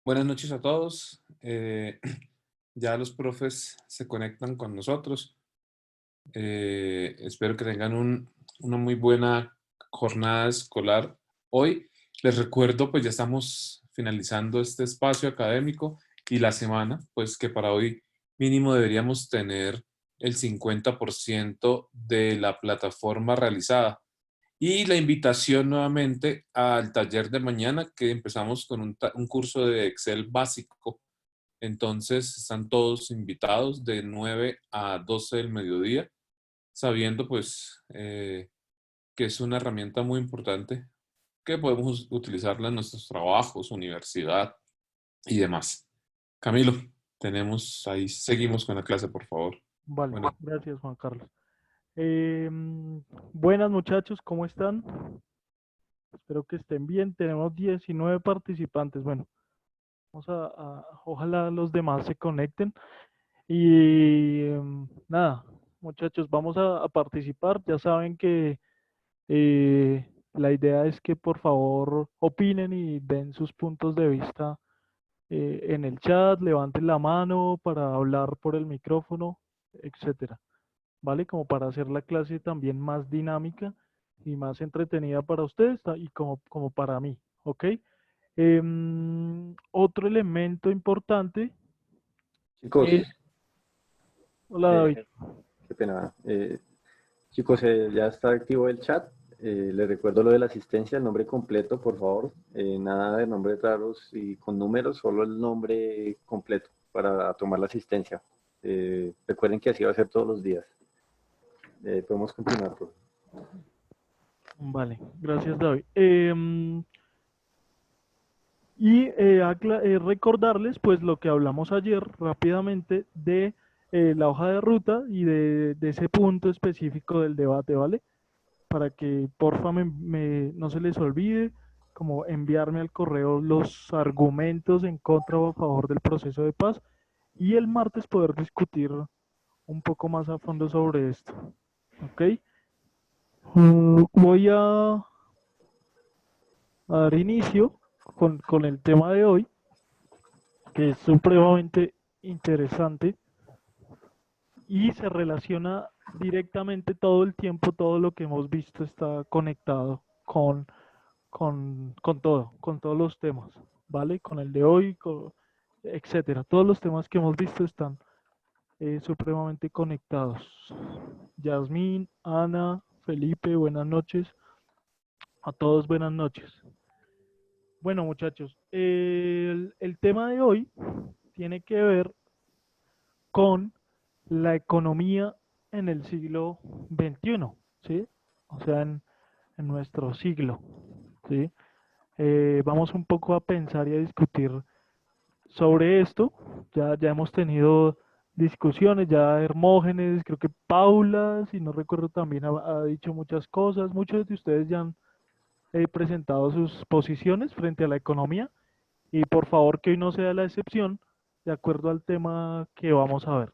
Buenas noches a todos. Ya los profes se conectan con nosotros. Espero que tengan una muy buena jornada escolar hoy. Les recuerdo, pues ya estamos finalizando este espacio académico y la semana, pues que para hoy mínimo deberíamos tener el 50% de la plataforma realizada. Y la invitación nuevamente al taller de mañana, que empezamos con un curso de Excel básico. Entonces están todos invitados de 9 a 12 del mediodía, sabiendo pues que es una herramienta muy importante que podemos utilizarla en nuestros trabajos, universidad y demás. Camilo, tenemos ahí, seguimos con la clase, por favor. Vale, Bueno, gracias Juan Carlos. Buenas muchachos, ¿cómo están? Espero que estén bien. Tenemos 19 participantes. Bueno, ojalá los demás se conecten. Y nada, muchachos, vamos a participar. Ya saben que la idea es que por favor opinen y den sus puntos de vista en el chat, levanten la mano para hablar por el micrófono, etcétera. ¿Vale? Como para hacer la clase también más dinámica y más entretenida para ustedes y como para mí, ¿ok? Otro elemento importante Chicos, es, hola David, eh, qué pena. Chicos, ya está activo el chat. Les recuerdo lo de la asistencia, el nombre completo, por favor. Nada de nombres raros y con números, solo el nombre completo para tomar la asistencia. Recuerden que así va a ser todos los días. Podemos continuar, por favor. vale, gracias David. Recordarles pues lo que hablamos ayer rápidamente de la hoja de ruta y de ese punto específico del debate, ¿vale? Para que porfa no se les olvide como enviarme al correo los argumentos en contra o a favor del proceso de paz y el martes poder discutir un poco más a fondo sobre esto. ¿Ok? Voy a dar inicio con el tema de hoy, que es supremamente interesante y se relaciona directamente todo el tiempo, todo lo que hemos visto está conectado con todo, con todos los temas, ¿vale? Con el de hoy, etcétera. Todos los temas que hemos visto están supremamente conectados. Yasmín, Ana, Felipe, buenas noches. A todos buenas noches. Bueno, muchachos, el tema de hoy tiene que ver con la economía en el siglo XXI, ¿sí? O sea, en nuestro siglo, ¿sí? Vamos un poco a pensar y a discutir sobre esto. Ya hemos tenido discusiones, ya Hermógenes, creo que Paula, si no recuerdo, también ha dicho muchas cosas. Muchos de ustedes ya han presentado sus posiciones frente a la economía y por favor que hoy no sea la excepción, de acuerdo al tema que vamos a ver.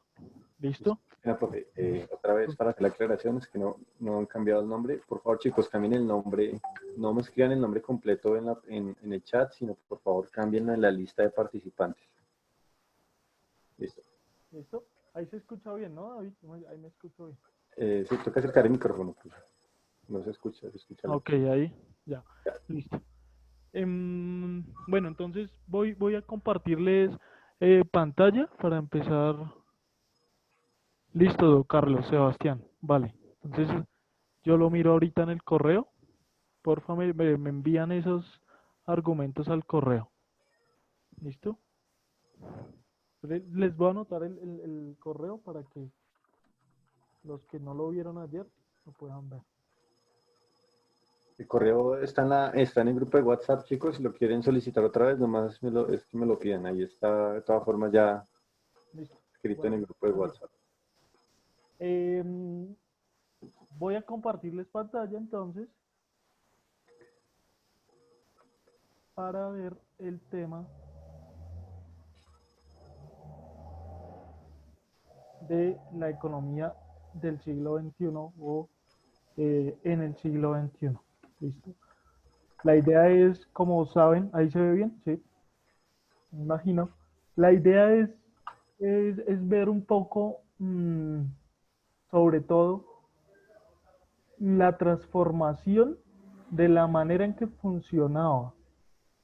¿Listo? Mira, profe, otra vez para hacer la aclaración, es que no han cambiado el nombre. Por favor, chicos, cambien el nombre. No me escriban el nombre completo en el chat, sino por favor cambien en la lista de participantes. Listo. ¿Listo? Ahí se escucha bien, ¿no, David? Ahí me escucho bien. Sí, toca acercar el micrófono, pues. No se escucha Ok, lejos. ahí, ya, listo. Bueno, entonces voy a compartirles pantalla para empezar. Listo, Carlos, Sebastián. Vale. Entonces yo lo miro ahorita en el correo. Porfa, me envían esos argumentos al correo. ¿Listo? Les voy a anotar el correo para que los que no lo vieron ayer lo puedan ver. El correo está en el grupo de WhatsApp, chicos. Si lo quieren solicitar otra vez, nomás es que me lo piden. Ahí está, de todas formas, ya Listo. escrito en Bueno, el grupo de listo. WhatsApp. Voy a compartirles pantalla entonces para ver el tema de la economía del siglo XXI o en el siglo XXI. ¿Listo? La idea es, como saben, ahí se ve bien, ¿sí? me imagino. La idea es ver un poco, sobre todo, la transformación de la manera en que funcionaba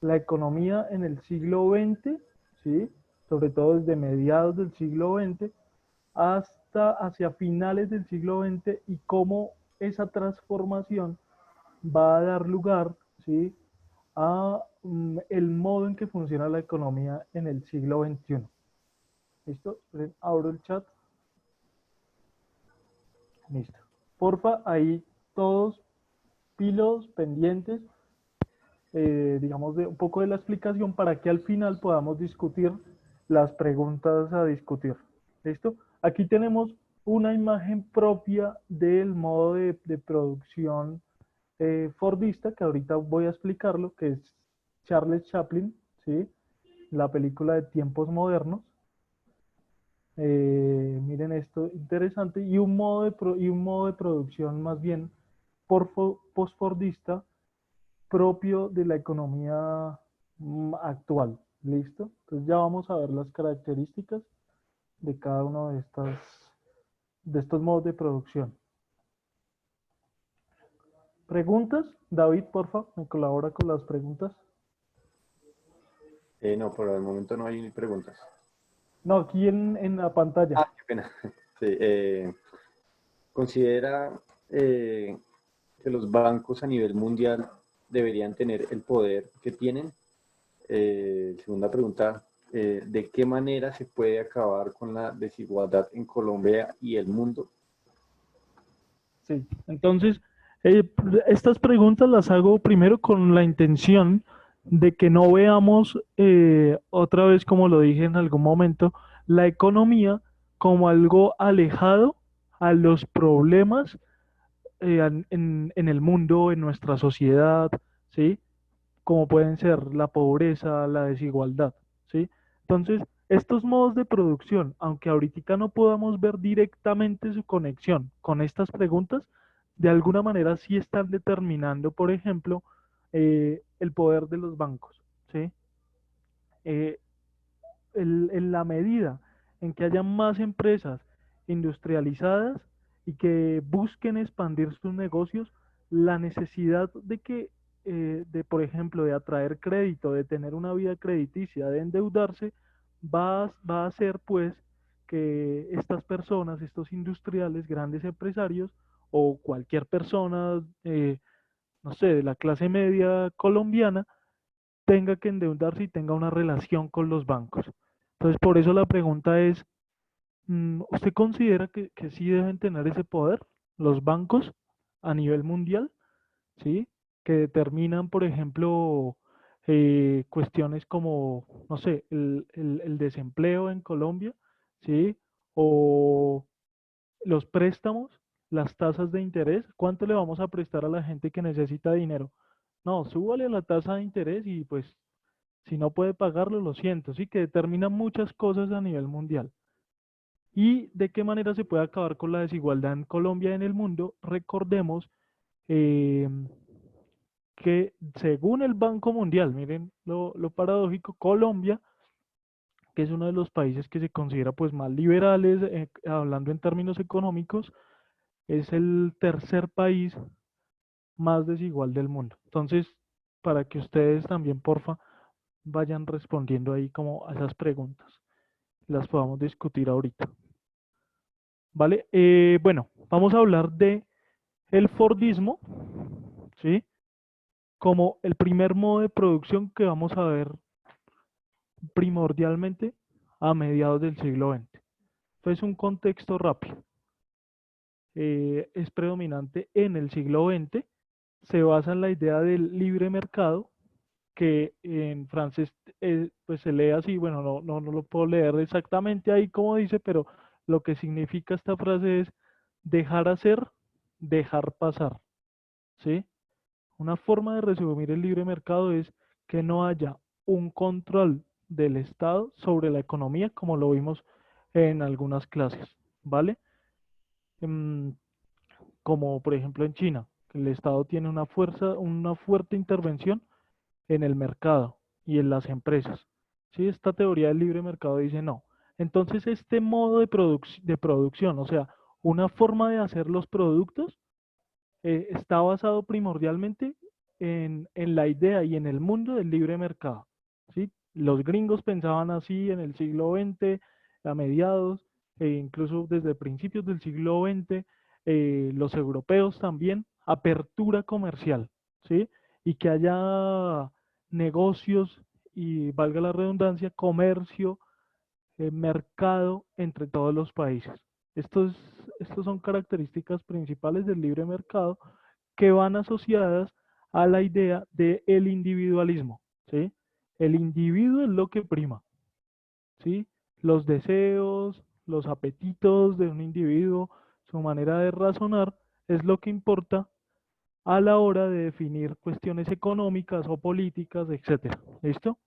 la economía en el siglo XX, ¿sí? Sobre todo desde mediados del siglo XX hasta hacia finales del siglo XX y cómo esa transformación va a dar lugar, ¿sí? a el modo en que funciona la economía en el siglo XXI. ¿Listo? Entonces, abro el chat. Listo. Porfa, ahí todos pilos pendientes, digamos, de un poco de la explicación para que al final podamos discutir las preguntas a discutir. ¿Listo? Aquí tenemos una imagen propia del modo de producción fordista, que ahorita voy a explicarlo, que es Charles Chaplin, ¿sí? La película de Tiempos Modernos. Miren esto, interesante, y un modo de producción más bien postfordista propio de la economía actual. ¿Listo? Entonces ya vamos a ver las características de cada uno de estos modos de producción. ¿Preguntas? David, porfa, me colabora con las preguntas. No, por el momento no hay preguntas. No, aquí en la pantalla. Ah, qué pena. Sí, ¿considera que los bancos a nivel mundial deberían tener el poder que tienen? Segunda pregunta, ¿de qué manera se puede acabar con la desigualdad en Colombia y el mundo? Sí, entonces, eh, estas preguntas las hago primero con la intención de que no veamos, otra vez como lo dije en algún momento, la economía como algo alejado a los problemas en el mundo, en nuestra sociedad, ¿sí? Como pueden ser la pobreza, la desigualdad, ¿sí? Entonces, estos modos de producción, aunque ahorita no podamos ver directamente su conexión con estas preguntas, de alguna manera sí están determinando, por ejemplo, el poder de los bancos, ¿sí? Eh, en la medida en que haya más empresas industrializadas y que busquen expandir sus negocios, la necesidad de que, por ejemplo, de atraer crédito, de tener una vida crediticia, de endeudarse, va a hacer pues que estas personas, estos industriales, grandes empresarios o cualquier persona, no sé, de la clase media colombiana, tenga que endeudarse y tenga una relación con los bancos. Entonces, por eso la pregunta es, ¿usted considera que sí deben tener ese poder los bancos a nivel mundial? ¿Sí? Que determinan, por ejemplo, cuestiones como, no sé, el desempleo en Colombia, ¿sí? O los préstamos, las tasas de interés, ¿cuánto le vamos a prestar a la gente que necesita dinero? No, súbale la tasa de interés y pues si no puede pagarlo, lo siento, sí, que determina muchas cosas a nivel mundial. ¿Y de qué manera se puede acabar con la desigualdad en Colombia y en el mundo? Recordemos eh, que según el Banco Mundial, miren lo paradójico, Colombia, que es uno de los países que se considera pues más liberales, hablando en términos económicos, es el tercer país más desigual del mundo. Entonces, para que ustedes también, porfa, vayan respondiendo ahí como a esas preguntas. Las podamos discutir ahorita. ¿Vale? Bueno, vamos a hablar de el Fordismo, ¿sí? Como el primer modo de producción que vamos a ver primordialmente a mediados del siglo XX. Entonces, un contexto rápido. Es predominante en el siglo XX, se basa en la idea del libre mercado, que en francés pues se lee así, bueno, no lo puedo leer exactamente ahí como dice, pero lo que significa esta frase es dejar hacer, dejar pasar, ¿sí? Una forma de resumir el libre mercado es que no haya un control del Estado sobre la economía, como lo vimos en algunas clases, ¿vale? Em, Como por ejemplo en China, que el Estado tiene una fuerte intervención en el mercado y en las empresas, ¿sí? Esta teoría del libre mercado dice no. Entonces, este modo de producción, o sea, una forma de hacer los productos, está basado primordialmente en la idea y en el mundo del libre mercado, ¿sí? Los gringos pensaban así en el siglo XX, a mediados, e incluso desde principios del siglo XX, los europeos también, apertura comercial, ¿sí? Y que haya negocios y, valga la redundancia, comercio, mercado entre todos los países. Estos son características principales del libre mercado que van asociadas a la idea del individualismo, ¿sí? El individuo es lo que prima, ¿sí? Los deseos, los apetitos de un individuo, su manera de razonar es lo que importa a la hora de definir cuestiones económicas o políticas, etcétera. ¿Listo?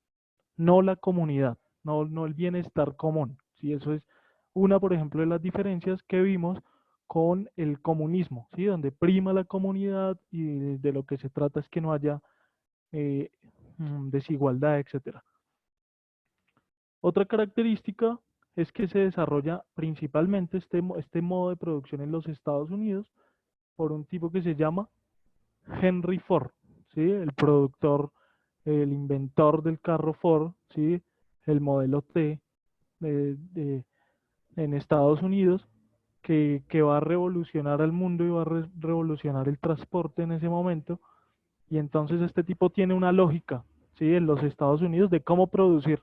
No la comunidad, no el bienestar común. ¿Sí? Eso es una, por ejemplo, de las diferencias que vimos con el comunismo, ¿sí? Donde prima la comunidad y de lo que se trata es que no haya eh, desigualdad, etcétera. Otra característica es que se desarrolla principalmente este modo de producción en los Estados Unidos por un tipo que se llama Henry Ford, ¿sí? El productor, el inventor del carro Ford, ¿sí? El modelo T en Estados Unidos, que va a revolucionar al mundo y va a revolucionar el transporte en ese momento. Y entonces este tipo tiene una lógica, ¿sí? En los Estados Unidos de cómo producir.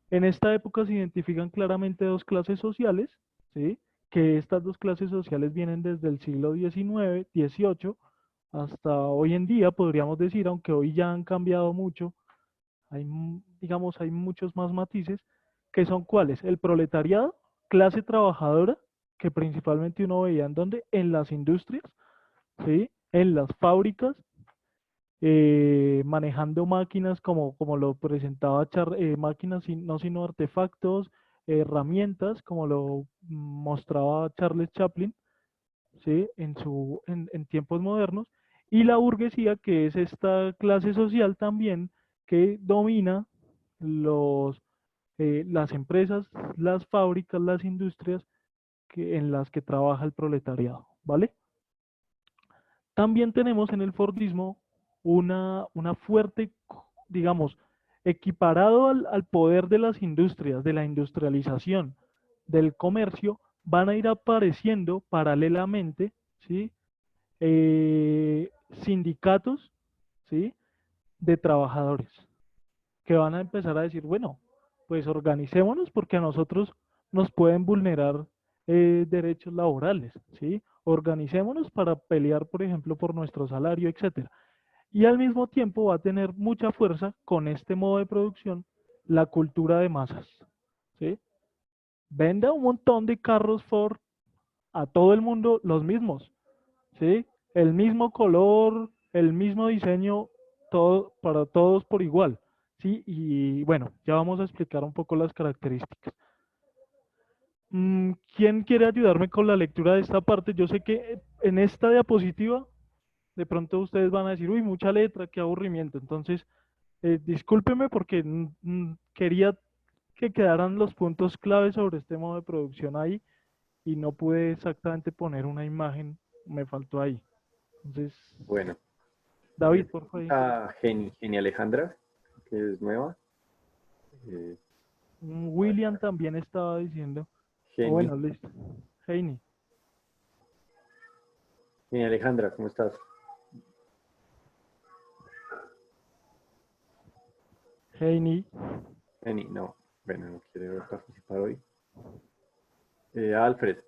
En esta época se identifican claramente dos clases sociales, ¿sí? Que estas dos clases sociales vienen desde el siglo XIX, XVIII, hasta hoy en día, podríamos decir, aunque hoy ya han cambiado mucho, digamos, hay muchos más matices, que son cuáles: el proletariado, clase trabajadora, que principalmente uno veía en donde, en las industrias, ¿sí? En las fábricas, manejando máquinas como lo presentaba máquinas, no sino artefactos, herramientas, como lo mostraba Charles Chaplin, ¿sí? En tiempos modernos, y la burguesía, que es esta clase social también que domina las empresas, las fábricas, las industrias en las que trabaja el proletariado, ¿vale? También tenemos en el Fordismo una fuerte, digamos, equiparado al poder de las industrias, de la industrialización, del comercio, van a ir apareciendo paralelamente, ¿sí? Sindicatos, ¿sí? De trabajadores, que van a empezar a decir, bueno, pues organicémonos porque a nosotros nos pueden vulnerar derechos laborales, ¿sí? Organicémonos para pelear, por ejemplo, por nuestro salario, etcétera. Y al mismo tiempo va a tener mucha fuerza con este modo de producción la cultura de masas, ¿sí? Venda un montón de carros Ford a todo el mundo los mismos, ¿sí? El mismo color, el mismo diseño, todo para todos por igual, ¿sí? Y bueno, ya vamos a explicar un poco las características. ¿Quién quiere ayudarme con la lectura de esta parte? Yo sé que en esta diapositiva, de pronto ustedes van a decir, uy, mucha letra, qué aburrimiento. Entonces, discúlpeme porque quería que quedaran los puntos claves sobre este modo de producción ahí y no pude exactamente poner una imagen, me faltó ahí. Entonces, Bueno, David, por favor. a Geni Alejandra, que es nueva. Eh, William también estaba diciendo. O Geni, bueno, listo. Heini. Geni Alejandra, ¿cómo estás? Heini. Geni, no, bueno, no quiere participar hoy. Alfred.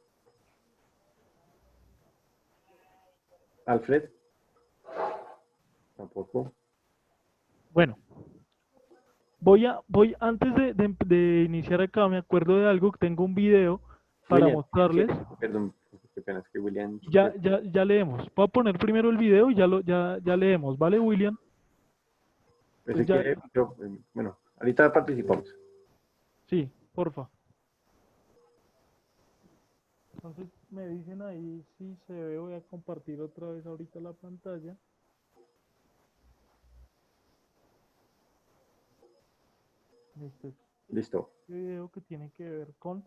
Alfred, tampoco. Bueno, antes de iniciar acá, me acuerdo de algo, que tengo un video para William, mostrarles. perdón, qué pena, es que William. Ya leemos. Voy a poner primero el video y ya leemos, ¿vale, William? Ese Entonces ya, quiere, bueno, ahorita participamos. sí, porfa. Entonces me dicen ahí si se ve, voy a compartir otra vez ahorita la pantalla. Listo. Listo. Este video que tiene que ver con...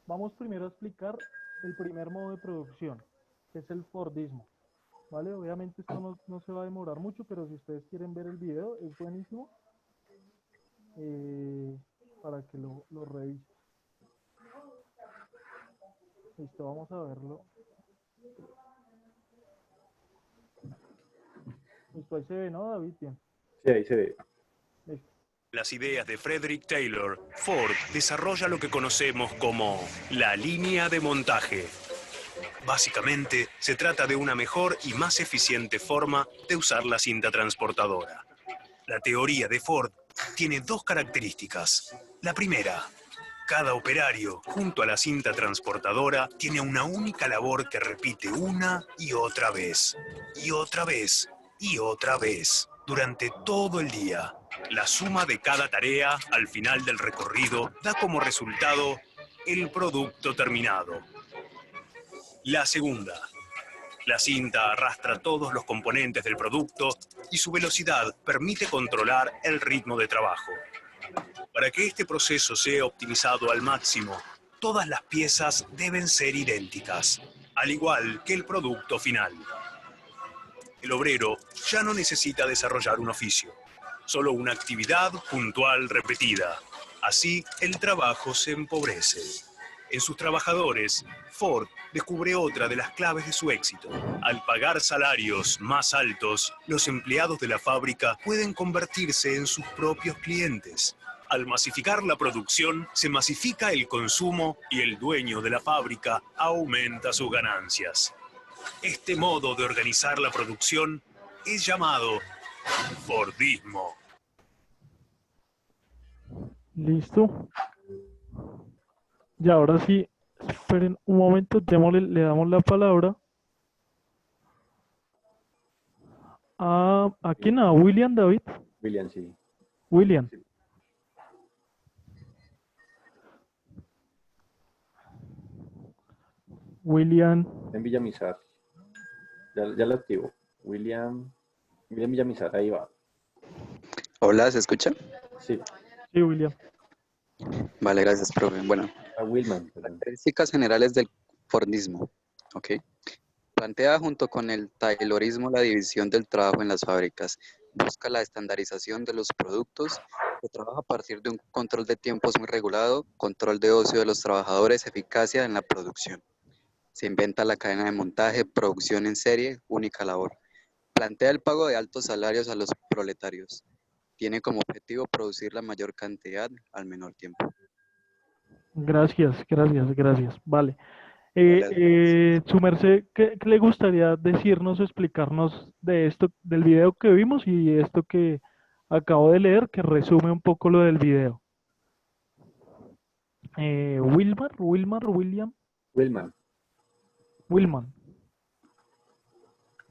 Vamos primero a explicar el primer modo de producción, que es el Fordismo. ¿Vale? Obviamente esto no se va a demorar mucho, pero si ustedes quieren ver el video, es buenísimo para que lo revisen. Listo, vamos a verlo. Listo, ahí se ve, ¿no, David? Bien. Sí, ahí se ve. Listo. Las ideas de Frederick Taylor, Ford desarrolla lo que conocemos como la línea de montaje. Básicamente, se trata de una mejor y más eficiente forma de usar la cinta transportadora. La teoría de Ford tiene dos características. La primera, cada operario, junto a la cinta transportadora, tiene una única labor que repite una y otra vez, y otra vez, y otra vez, durante todo el día. La suma de cada tarea, al final del recorrido, da como resultado el producto terminado. La segunda, la cinta arrastra todos los componentes del producto y su velocidad permite controlar el ritmo de trabajo. Para que este proceso sea optimizado al máximo, todas las piezas deben ser idénticas, al igual que el producto final. El obrero ya no necesita desarrollar un oficio, solo una actividad puntual repetida. Así, el trabajo se empobrece. En sus trabajadores, Ford descubre otra de las claves de su éxito. Al pagar salarios más altos, los empleados de la fábrica pueden convertirse en sus propios clientes. Al masificar la producción, se masifica el consumo y el dueño de la fábrica aumenta sus ganancias. Este modo de organizar la producción es llamado Fordismo. Listo. Y ahora sí, esperen un momento, le damos la palabra ¿a quién? ¿A William, David? William, sí. William. William. En Villamizar. Ya lo activo. William Villamizar, ahí va. Hola, ¿se escucha? Sí, Sí, William. Vale, gracias, profe. Bueno, a Wilman, perdón. características generales del Fordismo. ¿Ok? Plantea junto con el Taylorismo la división del trabajo en las fábricas. Busca la estandarización de los productos. Se trabaja a partir de un control de tiempos muy regulado, control de ocio de los trabajadores, eficacia en la producción. Se inventa la cadena de montaje, producción en serie, única labor. Plantea el pago de altos salarios a los proletarios. Tiene como objetivo producir la mayor cantidad al menor tiempo. Gracias. Vale. Vale. Su merced, ¿qué le gustaría decirnos o explicarnos de esto, del video que vimos y esto que acabo de leer, que resume un poco lo del video? William, Wilman. Wilman.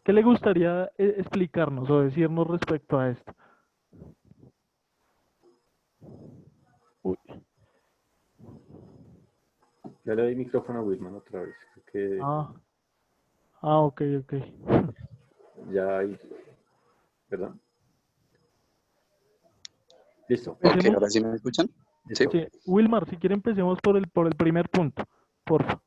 ¿Qué le gustaría explicarnos o decirnos respecto a esto? Uy, Ya le doy micrófono a Wilman otra vez. Creo ok. que ya hay. Perdón. Listo. Ok, Empecemos. ¿ahora sí me escuchan? Sí. Listo. Sí, Wilmar, si quiere empecemos por el primer punto, porfa.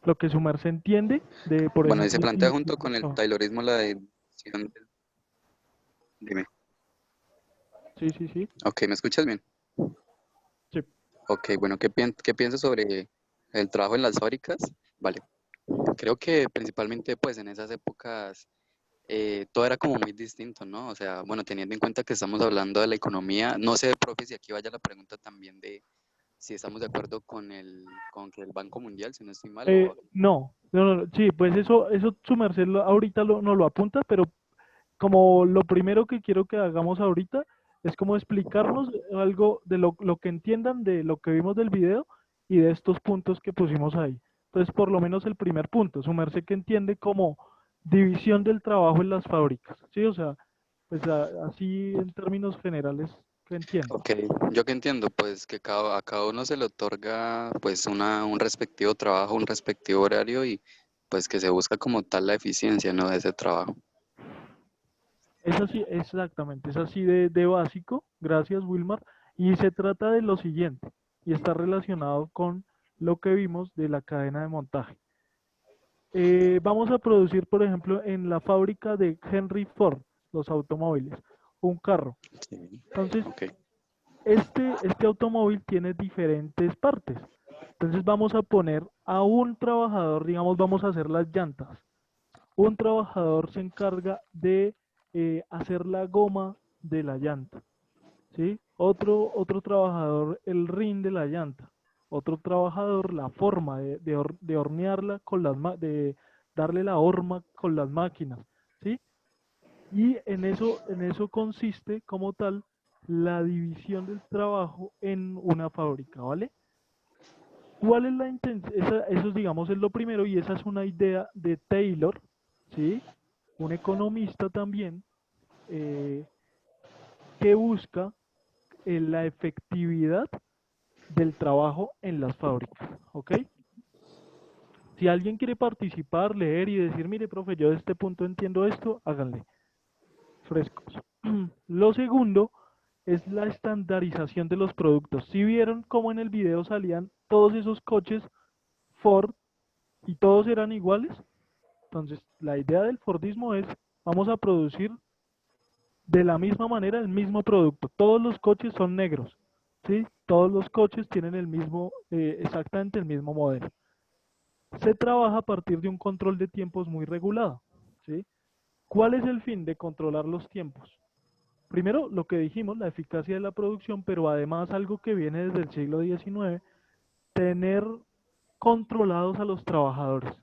Lo que su merced entiende de, por Bueno, y se ejemplo, plantea junto con el oh, Taylorismo la división del... Dime. sí, Ok, ¿me escuchas bien? sí. Ok, bueno, ¿qué piensas sobre el trabajo en las fábricas? Vale. Creo que principalmente pues en esas épocas todo era como muy distinto, ¿no? O sea, bueno, teniendo en cuenta que estamos hablando de la economía, no sé, profe, si aquí vaya la pregunta también de si estamos de acuerdo con que el Banco Mundial, si no estoy mal, No, sí, pues eso su merced ahorita no lo apunta, pero como lo primero que quiero que hagamos ahorita es como explicarnos algo de lo que entiendan de lo que vimos del video y de estos puntos que pusimos ahí. Entonces, por lo menos el primer punto, su merced que entiende como división del trabajo en las fábricas, ¿sí? O sea, pues así en términos generales, ¿qué entiende? Ok, yo que entiendo, pues que a cada uno se le otorga pues un respectivo trabajo, un respectivo horario y pues que se busca como tal la eficiencia, ¿no? De ese trabajo. Es así, exactamente, es así de básico, gracias Wilmar, y se trata de lo siguiente, y está relacionado con lo que vimos de la cadena de montaje. Vamos a producir, por ejemplo, en la fábrica de Henry Ford, los automóviles, un carro. Sí. Entonces, Ok. este automóvil tiene diferentes partes. Entonces vamos a poner a un trabajador, digamos, vamos a hacer las llantas. Un trabajador se encarga de hacer la goma de la llanta, ¿sí? Otro trabajador el rin de la llanta. Otro trabajador la forma de hornearla con de darle la horma con las máquinas, ¿sí? Y en eso consiste como tal la división del trabajo en una fábrica, ¿vale? ¿Cuál es la intención? Eso, digamos, es lo primero y esa es una idea de Taylor, ¿sí? Un economista también eh, que busca la efectividad del trabajo en las fábricas, ¿ok? Si alguien quiere participar, leer y decir, mire, profe, yo de este punto entiendo esto, háganle, frescos. Lo segundo es la estandarización de los productos. Si vieron cómo en el video salían todos esos coches Ford y todos eran iguales, entonces la idea del Fordismo es, vamos a producir de la misma manera el mismo producto. Todos los coches son negros, ¿sí? Todos los coches tienen el mismo, exactamente el mismo modelo. Se trabaja a partir de un control de tiempos muy regulado, ¿sí? ¿Cuál es el fin de controlar los tiempos? Primero, lo que dijimos, la eficacia de la producción, pero además algo que viene desde el siglo XIX, tener controlados a los trabajadores,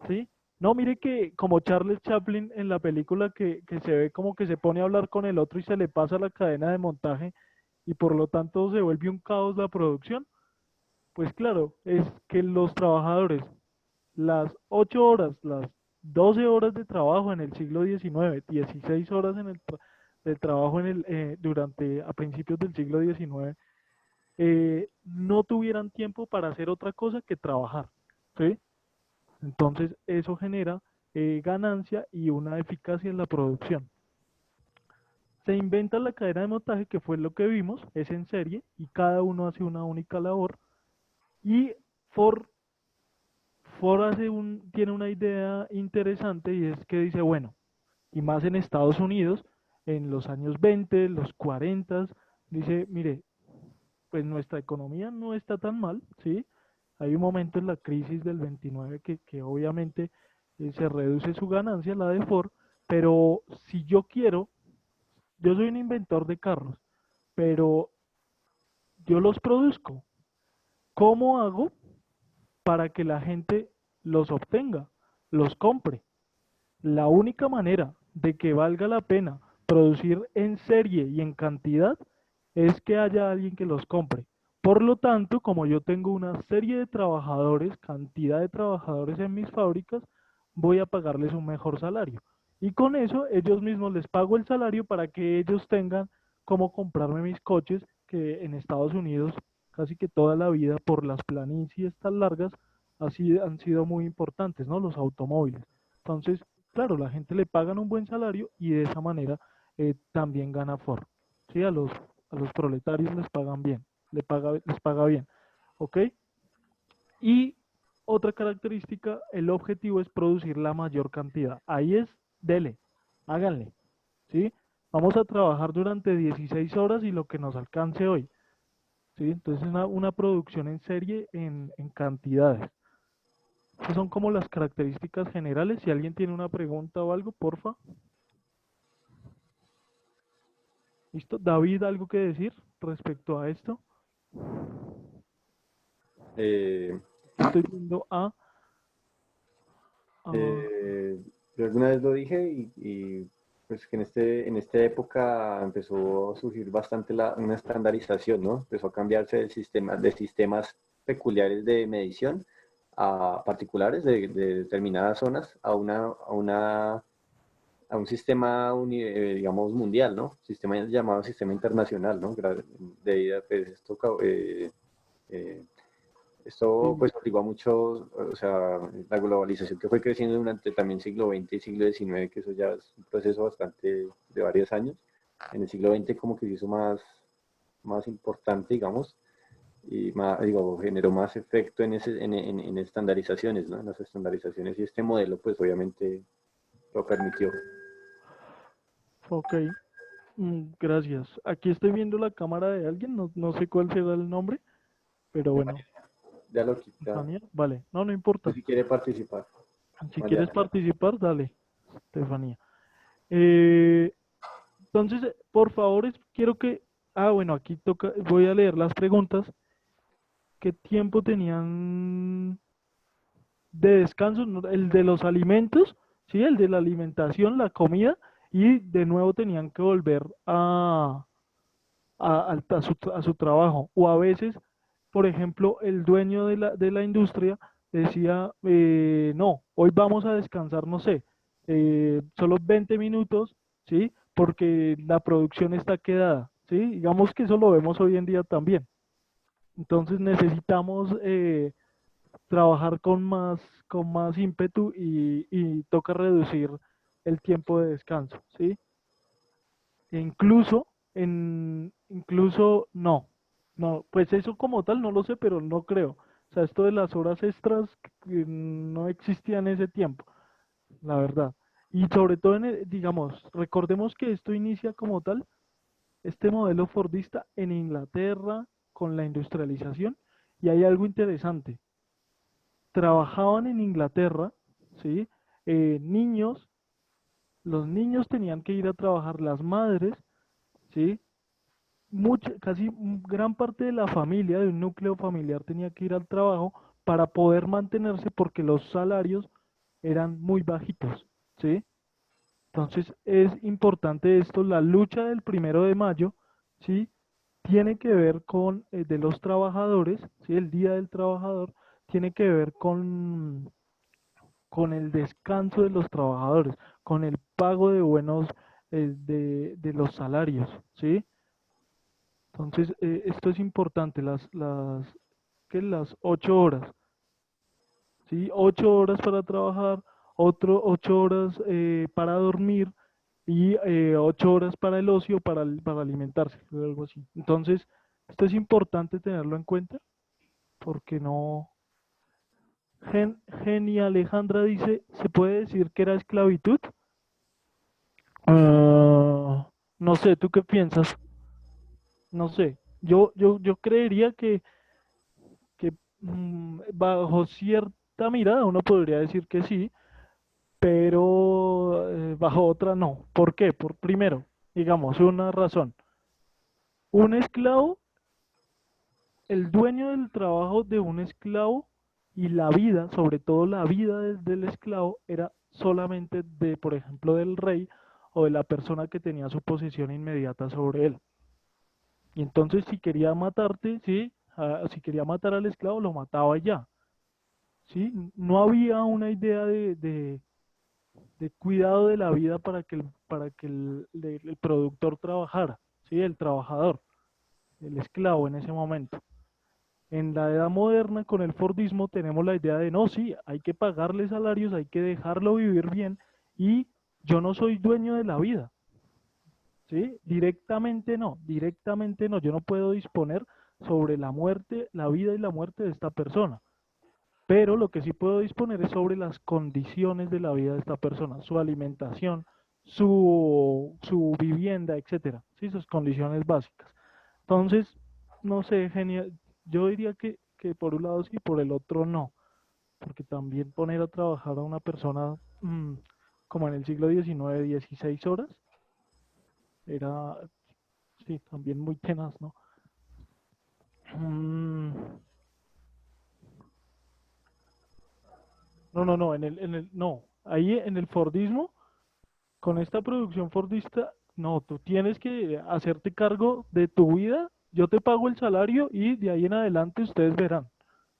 ¿sí? No, mire que como Charles Chaplin en la película que se ve como que se pone a hablar con el otro y se le pasa la cadena de montaje y por lo tanto se vuelve un caos la producción, pues claro, es que los trabajadores, las 8 horas, las 12 horas de trabajo en el siglo XIX, 16 horas de trabajo durante a principios del siglo XIX, no tuvieran tiempo para hacer otra cosa que trabajar, ¿sí? Entonces eso genera ganancia y una eficacia en la producción. Se inventa la cadena de montaje, que fue lo que vimos, es en serie y cada uno hace una única labor. Y Ford, tiene una idea interesante y es que dice, bueno, y más en Estados Unidos, en los años 20, los 40, dice, mire, pues nuestra economía no está tan mal, ¿sí? Hay un momento en la crisis del 29 que obviamente se reduce su ganancia, la de Ford, pero si yo quiero, yo soy un inventor de carros, pero yo los produzco. ¿Cómo hago para que la gente los obtenga, los compre? La única manera de que valga la pena producir en serie y en cantidad es que haya alguien que los compre. Por lo tanto, como yo tengo una serie de trabajadores, cantidad de trabajadores en mis fábricas, voy a pagarles un mejor salario. Y con eso ellos mismos les pago el salario para que ellos tengan cómo comprarme mis coches, que en Estados Unidos casi que toda la vida por las planicies tan largas así han sido muy importantes, ¿no? Los automóviles. Entonces, claro, la gente le pagan un buen salario y de esa manera también gana Ford. ¿Sí? A los proletarios les pagan bien, les paga bien. ¿Ok? Y otra característica, el objetivo es producir la mayor cantidad. Ahí es, dele, háganle. ¿Sí? Vamos a trabajar durante 16 horas y lo que nos alcance hoy. ¿Sí? Entonces una producción en serie en cantidades. Esas son como las características generales. Si alguien tiene una pregunta o algo, porfa. ¿Listo? David, ¿algo que decir respecto a esto? Eh, Estoy viendo a- yo alguna vez lo dije pues que en esta época empezó a surgir bastante una estandarización, ¿no? Empezó a cambiarse de sistemas peculiares de medición a particulares de determinadas zonas a un sistema, digamos, mundial, ¿no? Sistema llamado sistema internacional, ¿no? Debido a pues, esto, eh, Esto Sí. pues obligó a muchos, o sea, la globalización que fue creciendo durante también siglo XX y siglo XIX, que eso ya es un proceso bastante de varios años. En el siglo XX como que se hizo más importante, digamos, y más, digo, generó más efecto en estandarizaciones, ¿no? En las estandarizaciones, y este modelo pues obviamente lo permitió. Ok, gracias. Aquí estoy viendo la cámara de alguien, no sé cuál será el nombre, pero bueno, Ya lo quita. Estefanía, vale, no Pues importa. si quiere participar. Si quieres Mariana. participar, dale, Estefanía. Eh, entonces, por favor, quiero que, bueno, aquí toca, voy a leer las preguntas. ¿Qué tiempo tenían de descanso? No, el de los alimentos, ¿sí? El de la alimentación, la comida, y de nuevo tenían que volver a su trabajo. O a veces, por ejemplo, el dueño de la industria decía, no, hoy vamos a descansar, no sé, solo 20 minutos, ¿sí? Porque la producción está quedada, ¿sí? Digamos que eso lo vemos hoy en día también. Entonces necesitamos trabajar con más ímpetu y toca reducir el tiempo de descanso, ¿sí? E incluso no, pues eso como tal no lo sé, pero no creo. O sea, esto de las horas extras no existía en ese tiempo, la verdad. Y sobre todo, digamos, recordemos que esto inicia como tal, este modelo fordista en Inglaterra con la industrialización, y hay algo interesante. Trabajaban en Inglaterra, ¿sí? Niños, los niños tenían que ir a trabajar, las madres, ¿sí? Casi gran parte de la familia, de un núcleo familiar, tenía que ir al trabajo para poder mantenerse porque los salarios eran muy bajitos, ¿sí? Entonces es importante esto, la lucha del 1 de mayo, ¿sí? Tiene que ver con de los trabajadores, ¿sí? El Día del Trabajador tiene que ver con el descanso de los trabajadores, con el pago de buenos de los salarios, ¿sí? Entonces, esto es importante, las 8 horas, ¿sí? 8 horas para trabajar, 8 horas para dormir y 8 horas para el ocio, para alimentarse, o algo así. Entonces, esto es importante tenerlo en cuenta, porque no... Geni Alejandra dice, ¿se puede decir que era esclavitud? No sé, ¿tú qué piensas? No sé. Yo creería que bajo cierta mirada uno podría decir que sí, pero bajo otra no. ¿Por qué? Primero, digamos, una razón. Un esclavo, el dueño del trabajo de un esclavo y la vida, sobre todo la vida del esclavo, era solamente de, por ejemplo, del rey o de la persona que tenía su posesión inmediata sobre él. Y entonces si quería matarte, ¿sí? Si quería matar al esclavo, lo mataba ya. ¿Sí? No había una idea de cuidado de la vida para que el productor trabajara, ¿sí? El trabajador, el esclavo en ese momento. En la edad moderna, con el Fordismo, tenemos la idea de no, sí, hay que pagarle salarios, hay que dejarlo vivir bien y yo no soy dueño de la vida, ¿sí? Directamente no, yo no puedo disponer sobre la muerte, la vida y la muerte de esta persona. Pero lo que sí puedo disponer es sobre las condiciones de la vida de esta persona, su alimentación, su vivienda, etcétera, ¿sí? Sus condiciones básicas. Entonces, no sé, genial. Yo diría que por un lado sí, por el otro no, porque también poner a trabajar a una persona como en el siglo XIX, 16 horas, era, sí, también muy tenaz, ¿no? Mm, no, no, ahí en el Fordismo. Con esta producción fordista, no, tú tienes que hacerte cargo de tu vida, yo te pago el salario y de ahí en adelante ustedes verán,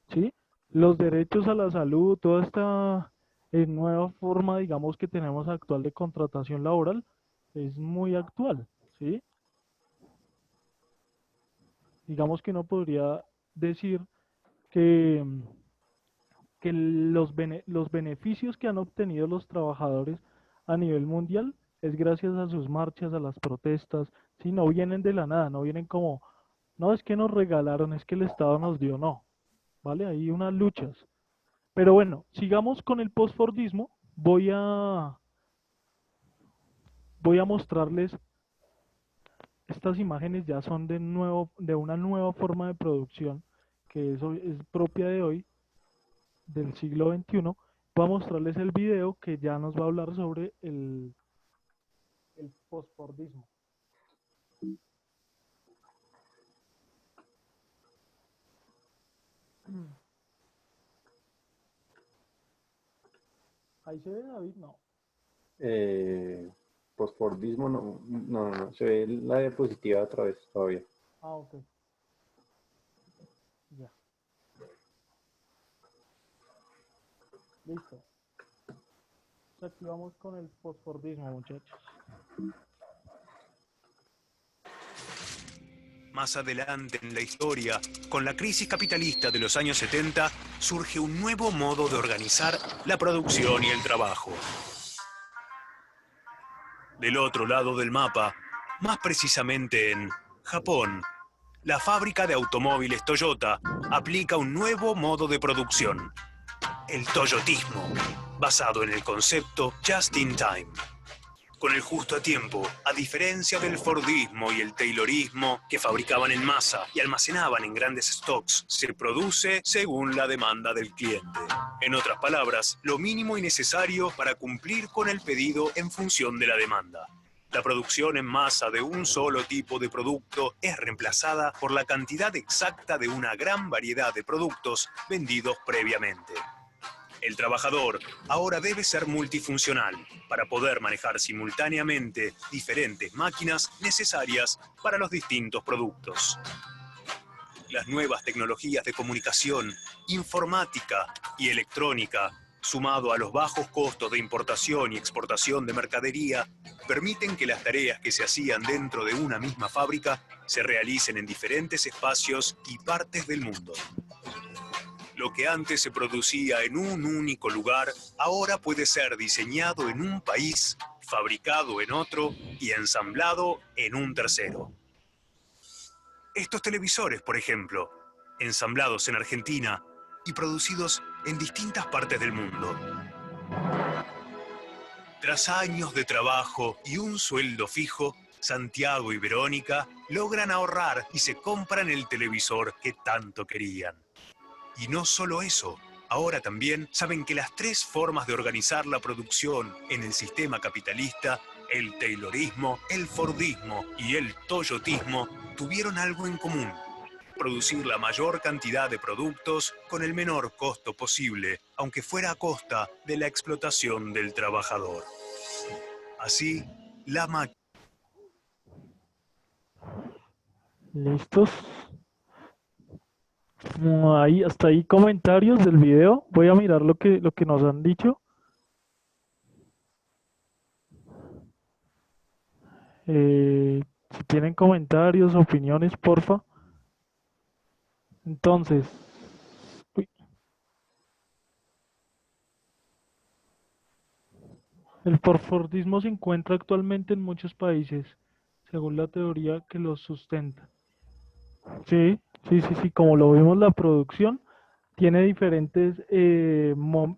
¿sí? Los derechos a la salud, toda esta nueva forma, digamos, que tenemos actual de contratación laboral, es muy actual, ¿sí? Digamos que uno podría decir que, que los beneficios que han obtenido los trabajadores a nivel mundial es gracias a sus marchas, a las protestas, si no vienen de la nada, no vienen como, no es que nos regalaron, es que el Estado nos dio, no, ¿vale? Hay unas luchas. Pero bueno, sigamos con el postfordismo. Voy a mostrarles, estas imágenes ya son de una nueva forma de producción que es propia de hoy, del siglo XXI. Voy a mostrarles el video que ya nos va a hablar sobre el postfordismo. Ahí se ve, David, no. Postfordismo, no, se ve la diapositiva otra vez todavía. Ah, ok. Ya. Listo. Aquí vamos con el postfordismo, muchachos. Más adelante en la historia, con la crisis capitalista de los años 70, surge un nuevo modo de organizar la producción y el trabajo. Del otro lado del mapa, más precisamente en Japón, la fábrica de automóviles Toyota aplica un nuevo modo de producción, el toyotismo, basado en el concepto just in time. Con el justo a tiempo, a diferencia del Fordismo y el Taylorismo, que fabricaban en masa y almacenaban en grandes stocks, se produce según la demanda del cliente. En otras palabras, lo mínimo y necesario para cumplir con el pedido en función de la demanda. La producción en masa de un solo tipo de producto es reemplazada por la cantidad exacta de una gran variedad de productos vendidos previamente. El trabajador ahora debe ser multifuncional para poder manejar simultáneamente diferentes máquinas necesarias para los distintos productos. Las nuevas tecnologías de comunicación, informática y electrónica, sumado a los bajos costos de importación y exportación de mercadería, permiten que las tareas que se hacían dentro de una misma fábrica se realicen en diferentes espacios y partes del mundo. Lo que antes se producía en un único lugar, ahora puede ser diseñado en un país, fabricado en otro y ensamblado en un tercero. Estos televisores, por ejemplo, ensamblados en Argentina y producidos en distintas partes del mundo. Tras años de trabajo y un sueldo fijo, Santiago y Verónica logran ahorrar y se compran el televisor que tanto querían. Y no solo eso, ahora también saben que las tres formas de organizar la producción en el sistema capitalista, el Taylorismo, el Fordismo y el Toyotismo, tuvieron algo en común: producir la mayor cantidad de productos con el menor costo posible, aunque fuera a costa de la explotación del trabajador. Así, la máquina... ¿Listos? Ahí, hasta ahí comentarios del video. Voy a mirar lo que nos han dicho. Si tienen comentarios, opiniones, porfa. Entonces, uy. El porfordismo se encuentra actualmente en muchos países, según la teoría que los sustenta. Sí, sí, como lo vimos, la producción tiene diferentes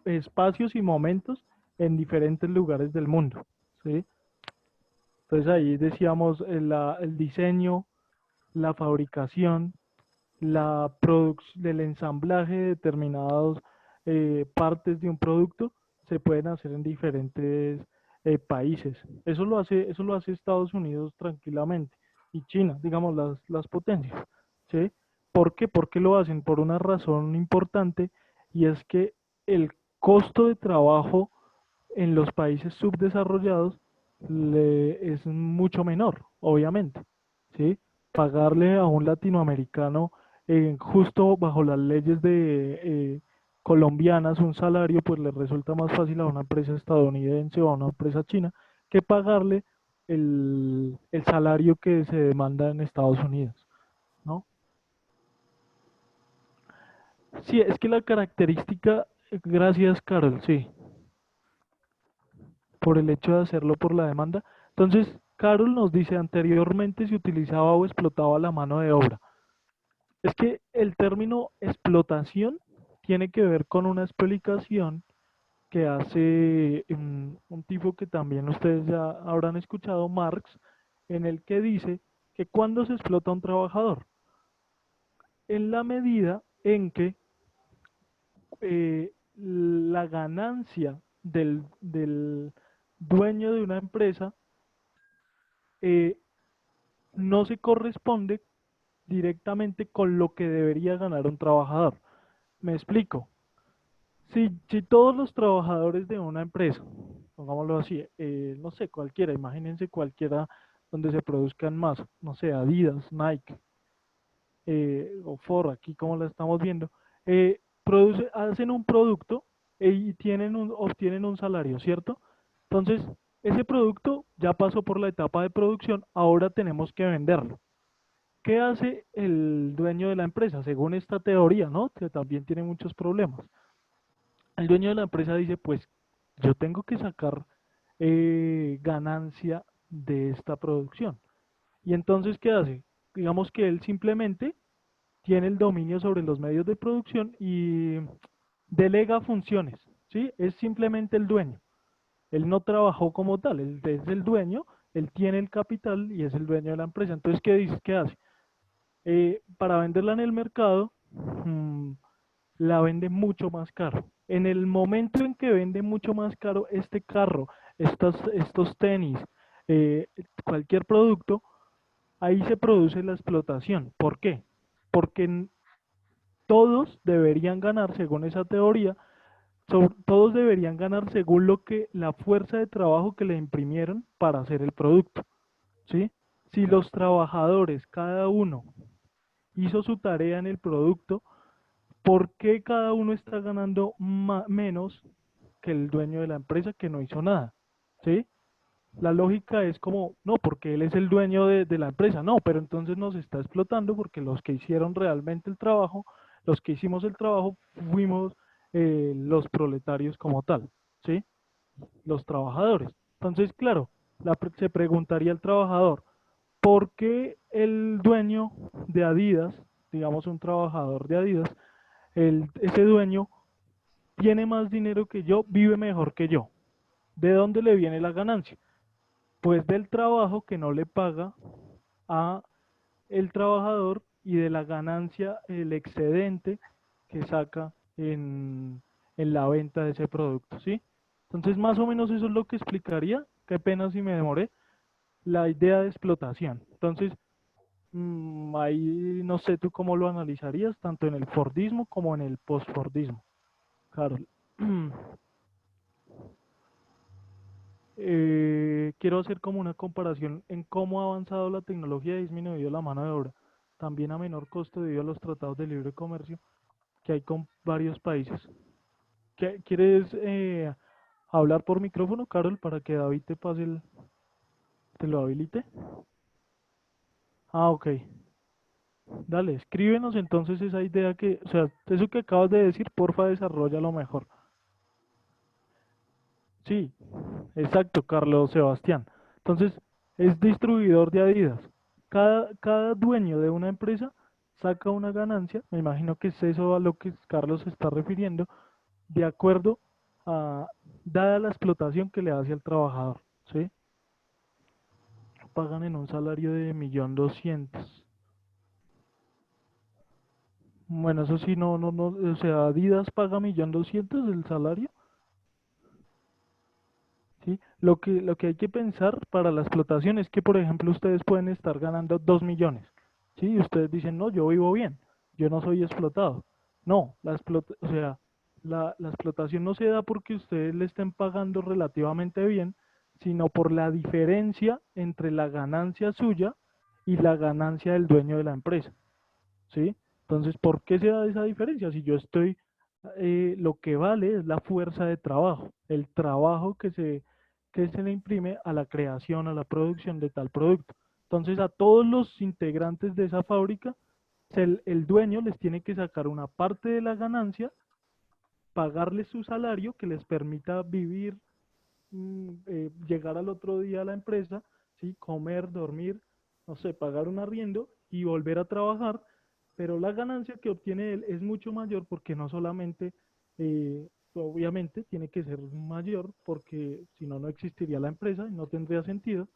espacios y momentos en diferentes lugares del mundo, ¿sí? Entonces ahí decíamos el diseño, la fabricación, del ensamblaje de determinadas partes de un producto se pueden hacer en diferentes países. Eso lo hace Estados Unidos tranquilamente y China, digamos las potencias, ¿sí? ¿Por qué? Porque lo hacen por una razón importante, y es que el costo de trabajo en los países subdesarrollados es mucho menor, obviamente, ¿sí? Pagarle a un latinoamericano justo bajo las leyes colombianas un salario, pues le resulta más fácil a una empresa estadounidense o a una empresa china que pagarle el salario que se demanda en Estados Unidos, ¿no? Sí, es que la característica, gracias Carol, sí, por el hecho de hacerlo por la demanda. Entonces, Carol nos dice anteriormente se utilizaba o explotaba la mano de obra. Es que el término explotación tiene que ver con una explicación que hace un tipo que también ustedes ya habrán escuchado, Marx, en el que dice que cuando se explota a un trabajador, en la medida en que la ganancia del dueño de una empresa eh, no se corresponde directamente con lo que debería ganar un trabajador. Me explico. Si todos los trabajadores de una empresa, pongámoslo así, no sé, cualquiera, imagínense cualquiera donde se produzcan más, no sé, Adidas, Nike, o Ford, aquí como la estamos viendo, hacen un producto y obtienen un salario, ¿cierto? Entonces, ese producto ya pasó por la etapa de producción, ahora tenemos que venderlo. ¿Qué hace el dueño de la empresa? Según esta teoría, ¿no? Que también tiene muchos problemas. El dueño de la empresa dice, pues yo tengo que sacar ganancia de esta producción. Y entonces, ¿qué hace? Digamos que él simplemente tiene el dominio sobre los medios de producción y delega funciones, ¿sí? Es simplemente el dueño. Él no trabajó como tal, él es el dueño, él tiene el capital y es el dueño de la empresa. Entonces, ¿qué dice? ¿Qué hace? Para venderla en el mercado, la vende mucho más caro. En el momento en que vende mucho más caro este carro, estos tenis, cualquier producto, ahí se produce la explotación. ¿Por qué? Porque todos deberían ganar, según esa teoría, todos deberían ganar según lo que la fuerza de trabajo que le imprimieron para hacer el producto, ¿sí? Si los trabajadores, cada uno, hizo su tarea en el producto, ¿por qué cada uno está ganando menos que el dueño de la empresa que no hizo nada? ¿Sí? La lógica es como, no, porque él es el dueño de la empresa, no, pero entonces nos está explotando porque los que hicieron realmente el trabajo, los que hicimos el trabajo, fuimos los proletarios como tal, ¿sí? Los trabajadores. Entonces, claro, se preguntaría el trabajador, ¿por qué el dueño de Adidas, digamos un trabajador de Adidas, ese dueño tiene más dinero que yo, vive mejor que yo? ¿De dónde le viene la ganancia? Pues del trabajo que no le paga a el trabajador y de la ganancia, el excedente que saca en la venta de ese producto, ¿sí? Entonces, más o menos eso es lo que explicaría, qué pena si me demoré, la idea de explotación. Entonces, ahí no sé tú cómo lo analizarías, tanto en el Fordismo como en el post-Fordismo, Carol. Quiero hacer como una comparación en cómo ha avanzado la tecnología y ha disminuido la mano de obra, también a menor costo debido a los tratados de libre comercio que hay con varios países. ¿Quieres hablar por micrófono, Carol, para que David te lo habilite? Ah, ok. Dale, escríbenos entonces esa idea o sea, eso que acabas de decir, porfa, desarrolla mejor. Sí, exacto, Carlos Sebastián. Entonces, es distribuidor de Adidas. Cada dueño de una empresa saca una ganancia, me imagino que es eso a lo que Carlos se está refiriendo, de acuerdo a, dada la explotación que le hace al trabajador, ¿sí? Pagan en un salario de 1.200.000. Bueno, eso sí, no, o sea, Adidas paga 1.200.000 del salario. ¿Sí? Lo que hay que pensar para la explotación es que, por ejemplo, ustedes pueden estar ganando 2 millones, ¿sí? Y ustedes dicen, no, yo vivo bien, yo no soy explotado. No, o sea, la explotación no se da porque ustedes le estén pagando relativamente bien, sino por la diferencia entre la ganancia suya y la ganancia del dueño de la empresa, ¿sí? Entonces, ¿por qué se da esa diferencia? Si yo estoy, lo que vale es la fuerza de trabajo, el trabajo que se le imprime a la creación, a la producción de tal producto. Entonces, a todos los integrantes de esa fábrica El dueño les tiene que sacar una parte de la ganancia, pagarles su salario que les permita vivir, llegar al otro día a la empresa, ¿sí? Comer, dormir, no sé, pagar un arriendo y volver a trabajar, pero la ganancia que obtiene él es mucho mayor porque no solamente, obviamente, tiene que ser mayor porque si no, no existiría la empresa y no tendría sentido.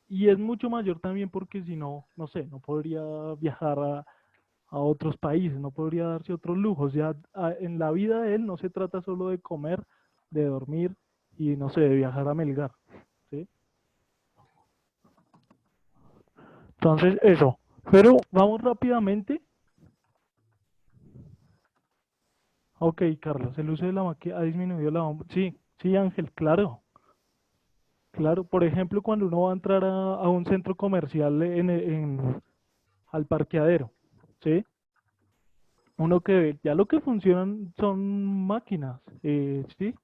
Y es mucho mayor también porque si no, no sé, no podría viajar a otros países, no podría darse otros lujos. Ya en la vida de él no se trata solo de comer, de dormir y no sé, de viajar a Melgar, ¿sí? Entonces, eso. Pero vamos rápidamente. Ok, Carlos, el uso de la máquina ha disminuido la bomba. Sí, sí, Ángel, claro. Claro, por ejemplo, cuando uno va a entrar a un centro comercial al parqueadero, ¿sí? Uno que ve, ya lo que funcionan son máquinas, ¿sí?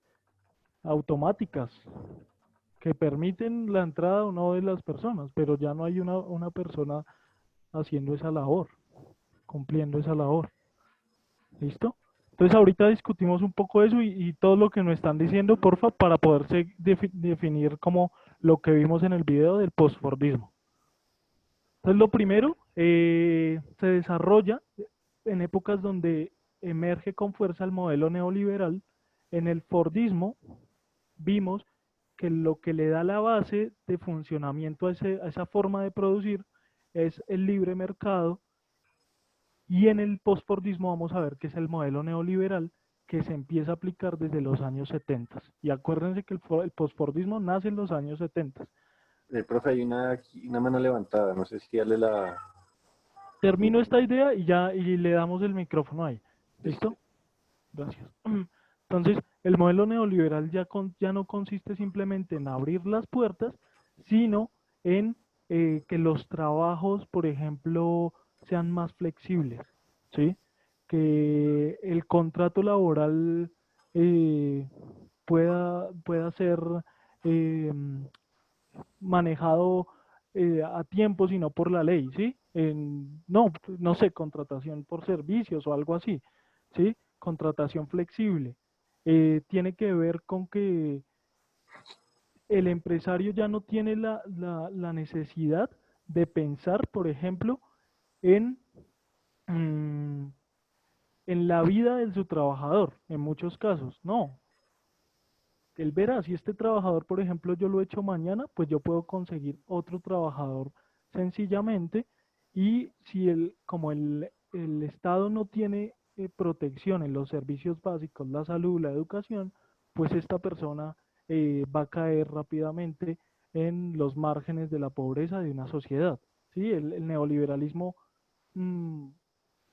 Automáticas, que permiten la entrada o no de las personas, pero ya no hay una persona haciendo esa labor, cumpliendo esa labor. ¿Listo? Entonces ahorita discutimos un poco eso y todo lo que nos están diciendo, porfa, para poder definir como lo que vimos en el video del postfordismo. Entonces lo primero, se desarrolla en épocas donde emerge con fuerza el modelo neoliberal. En el Fordismo vimos que lo que le da la base de funcionamiento a esa forma de producir es el libre mercado, y en el postfordismo vamos a ver que es el modelo neoliberal que se empieza a aplicar desde los años 70. Y acuérdense que el postfordismo nace en los años 70. Profe, hay una mano levantada, no sé si darle la... Termino esta idea y ya y le damos el micrófono ahí. Listo. ¿Listo? Gracias. Entonces, el modelo neoliberal ya no consiste simplemente en abrir las puertas, sino en que los trabajos, por ejemplo, sean más flexibles, ¿sí? Que el contrato laboral eh, pueda ser eh, manejado a tiempo, sino por la ley, ¿sí? No sé, contratación por servicios o algo así, ¿sí? Contratación flexible. Tiene que ver con que el empresario ya no tiene la necesidad de pensar, por ejemplo, en, mm, en la vida de su trabajador, en muchos casos. No, él verá, si este trabajador, por ejemplo, yo lo echo mañana, pues yo puedo conseguir otro trabajador sencillamente. Y si como el Estado no tiene protección en los servicios básicos, la salud, la educación, pues esta persona va a caer rápidamente en los márgenes de la pobreza de una sociedad. ¿Sí? El neoliberalismo mm,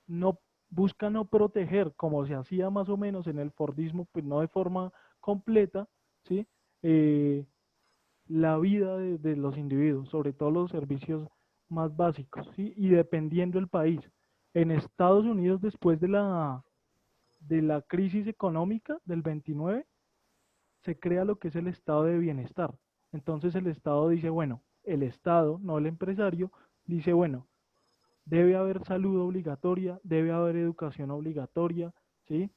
no busca no proteger, como se hacía más o menos en el Fordismo, pues no de forma completa, ¿sí? Eh, la vida de los individuos, sobre todo los servicios más básicos, ¿sí? Y dependiendo del país. En Estados Unidos, después de la crisis económica del 29, se crea lo que es el estado de bienestar. Entonces el Estado dice, bueno, el Estado, no el empresario, dice, bueno, debe haber salud obligatoria, debe haber educación obligatoria, ¿sí?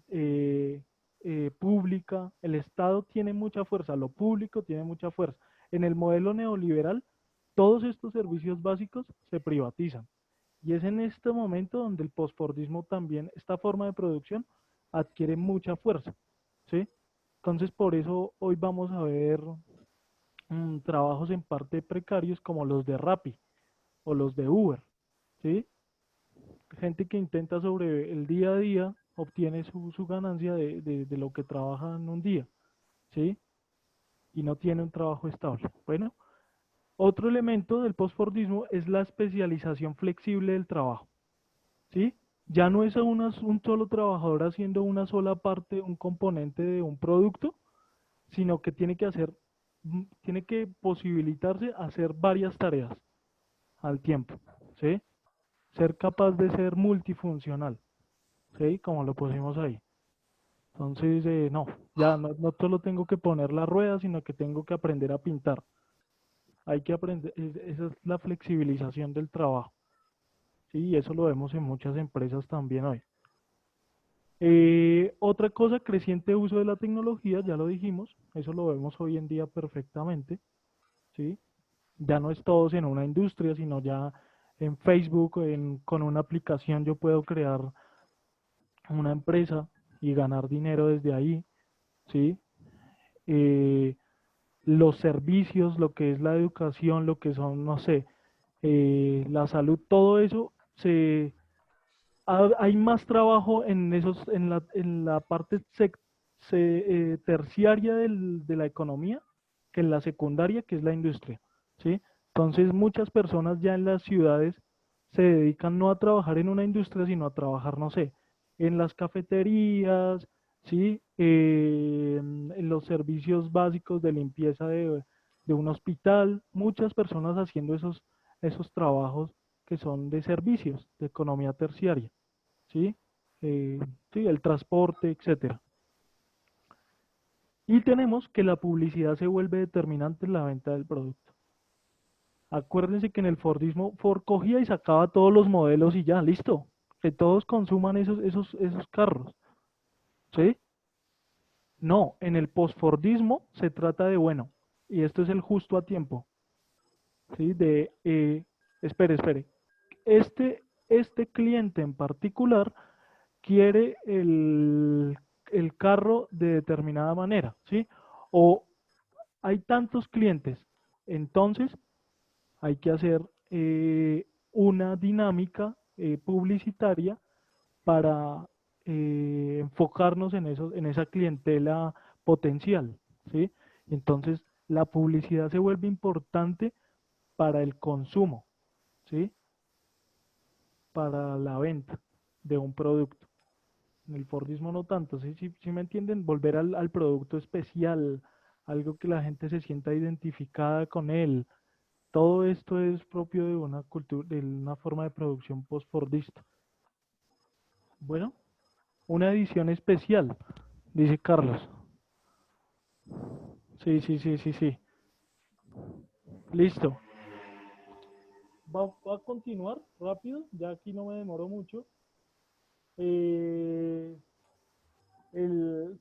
Eh, Pública, el Estado tiene mucha fuerza, lo público tiene mucha fuerza. En el modelo neoliberal, todos estos servicios básicos se privatizan. Y es en este momento donde el postfordismo también, esta forma de producción, adquiere mucha fuerza, ¿sí? Entonces, por eso hoy vamos a ver trabajos en parte precarios como los de Rappi o los de Uber, ¿sí? Gente que intenta sobre el día a día, obtiene su ganancia de lo que trabaja en un día, ¿sí? Y no tiene un trabajo estable. Bueno, otro elemento del postfordismo es la especialización flexible del trabajo, ¿sí? Ya no es un solo trabajador haciendo una sola parte, un componente de un producto, sino que tiene que posibilitarse hacer varias tareas al tiempo, ¿sí? Ser capaz de ser multifuncional, ¿sí? Como lo pusimos ahí. Entonces, no, ya no solo tengo que poner la rueda, sino que tengo que aprender a pintar. Hay que aprender, esa es la flexibilización del trabajo. ¿sí? Y eso lo vemos en muchas empresas también hoy. Otra cosa, creciente uso de la tecnología, ya lo dijimos, eso lo vemos hoy en día perfectamente, ¿sí? Ya no es todos en una industria, sino ya en Facebook, con una aplicación yo puedo crear una empresa y ganar dinero desde ahí, ¿sí? Eh, los servicios, lo que es la educación, lo que son, no sé, la salud, todo eso, hay más trabajo en esos, en la parte terciaria de la economía que en la secundaria, que es la industria, ¿sí? Entonces muchas personas ya en las ciudades se dedican no a trabajar en una industria, sino a trabajar, no sé, en las cafeterías, ¿sí? En los servicios básicos de limpieza de un hospital, muchas personas haciendo esos trabajos que son de servicios, de economía terciaria, ¿sí? Eh, sí, el transporte, etcétera. Y tenemos que la publicidad se vuelve determinante en la venta del producto. Acuérdense que en el Fordismo, Ford cogía y sacaba todos los modelos y ya, listo, que todos consuman esos carros, ¿sí? No, en el postfordismo se trata de, bueno, y esto es el justo a tiempo, ¿sí? Espere, este cliente en particular quiere el carro de determinada manera, ¿sí? O hay tantos clientes, entonces hay que hacer una dinámica publicitaria para enfocarnos en esa clientela potencial, ¿sí? Entonces la publicidad se vuelve importante para el consumo, ¿sí? Para la venta de un producto. En el Fordismo no tanto, ¿sí me entienden? Volver al producto especial, algo que la gente se sienta identificada con él. Todo esto es propio de una cultura, de una forma de producción post-fordista. Bueno, una edición especial, dice Carlos. Sí. Listo. Va a continuar rápido, ya aquí no me demoro mucho.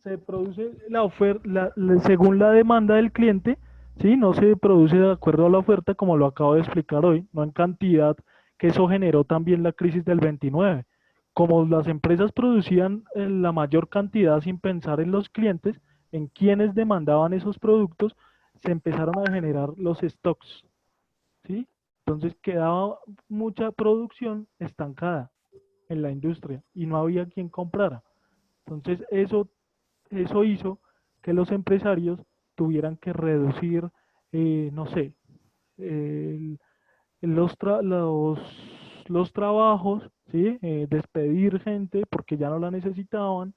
Se produce la oferta según la demanda del cliente, ¿sí? No se produce de acuerdo a la oferta, como lo acabo de explicar hoy, no en cantidad, que eso generó también la crisis del 29. Como las empresas producían en la mayor cantidad sin pensar en los clientes, en quienes demandaban esos productos, se empezaron a generar los stocks, ¿sí? Entonces quedaba mucha producción estancada en la industria y no había quien comprara. Entonces eso hizo que los empresarios tuvieran que reducir, no sé, el- los trabajos, ¿sí? Despedir gente porque ya no la necesitaban,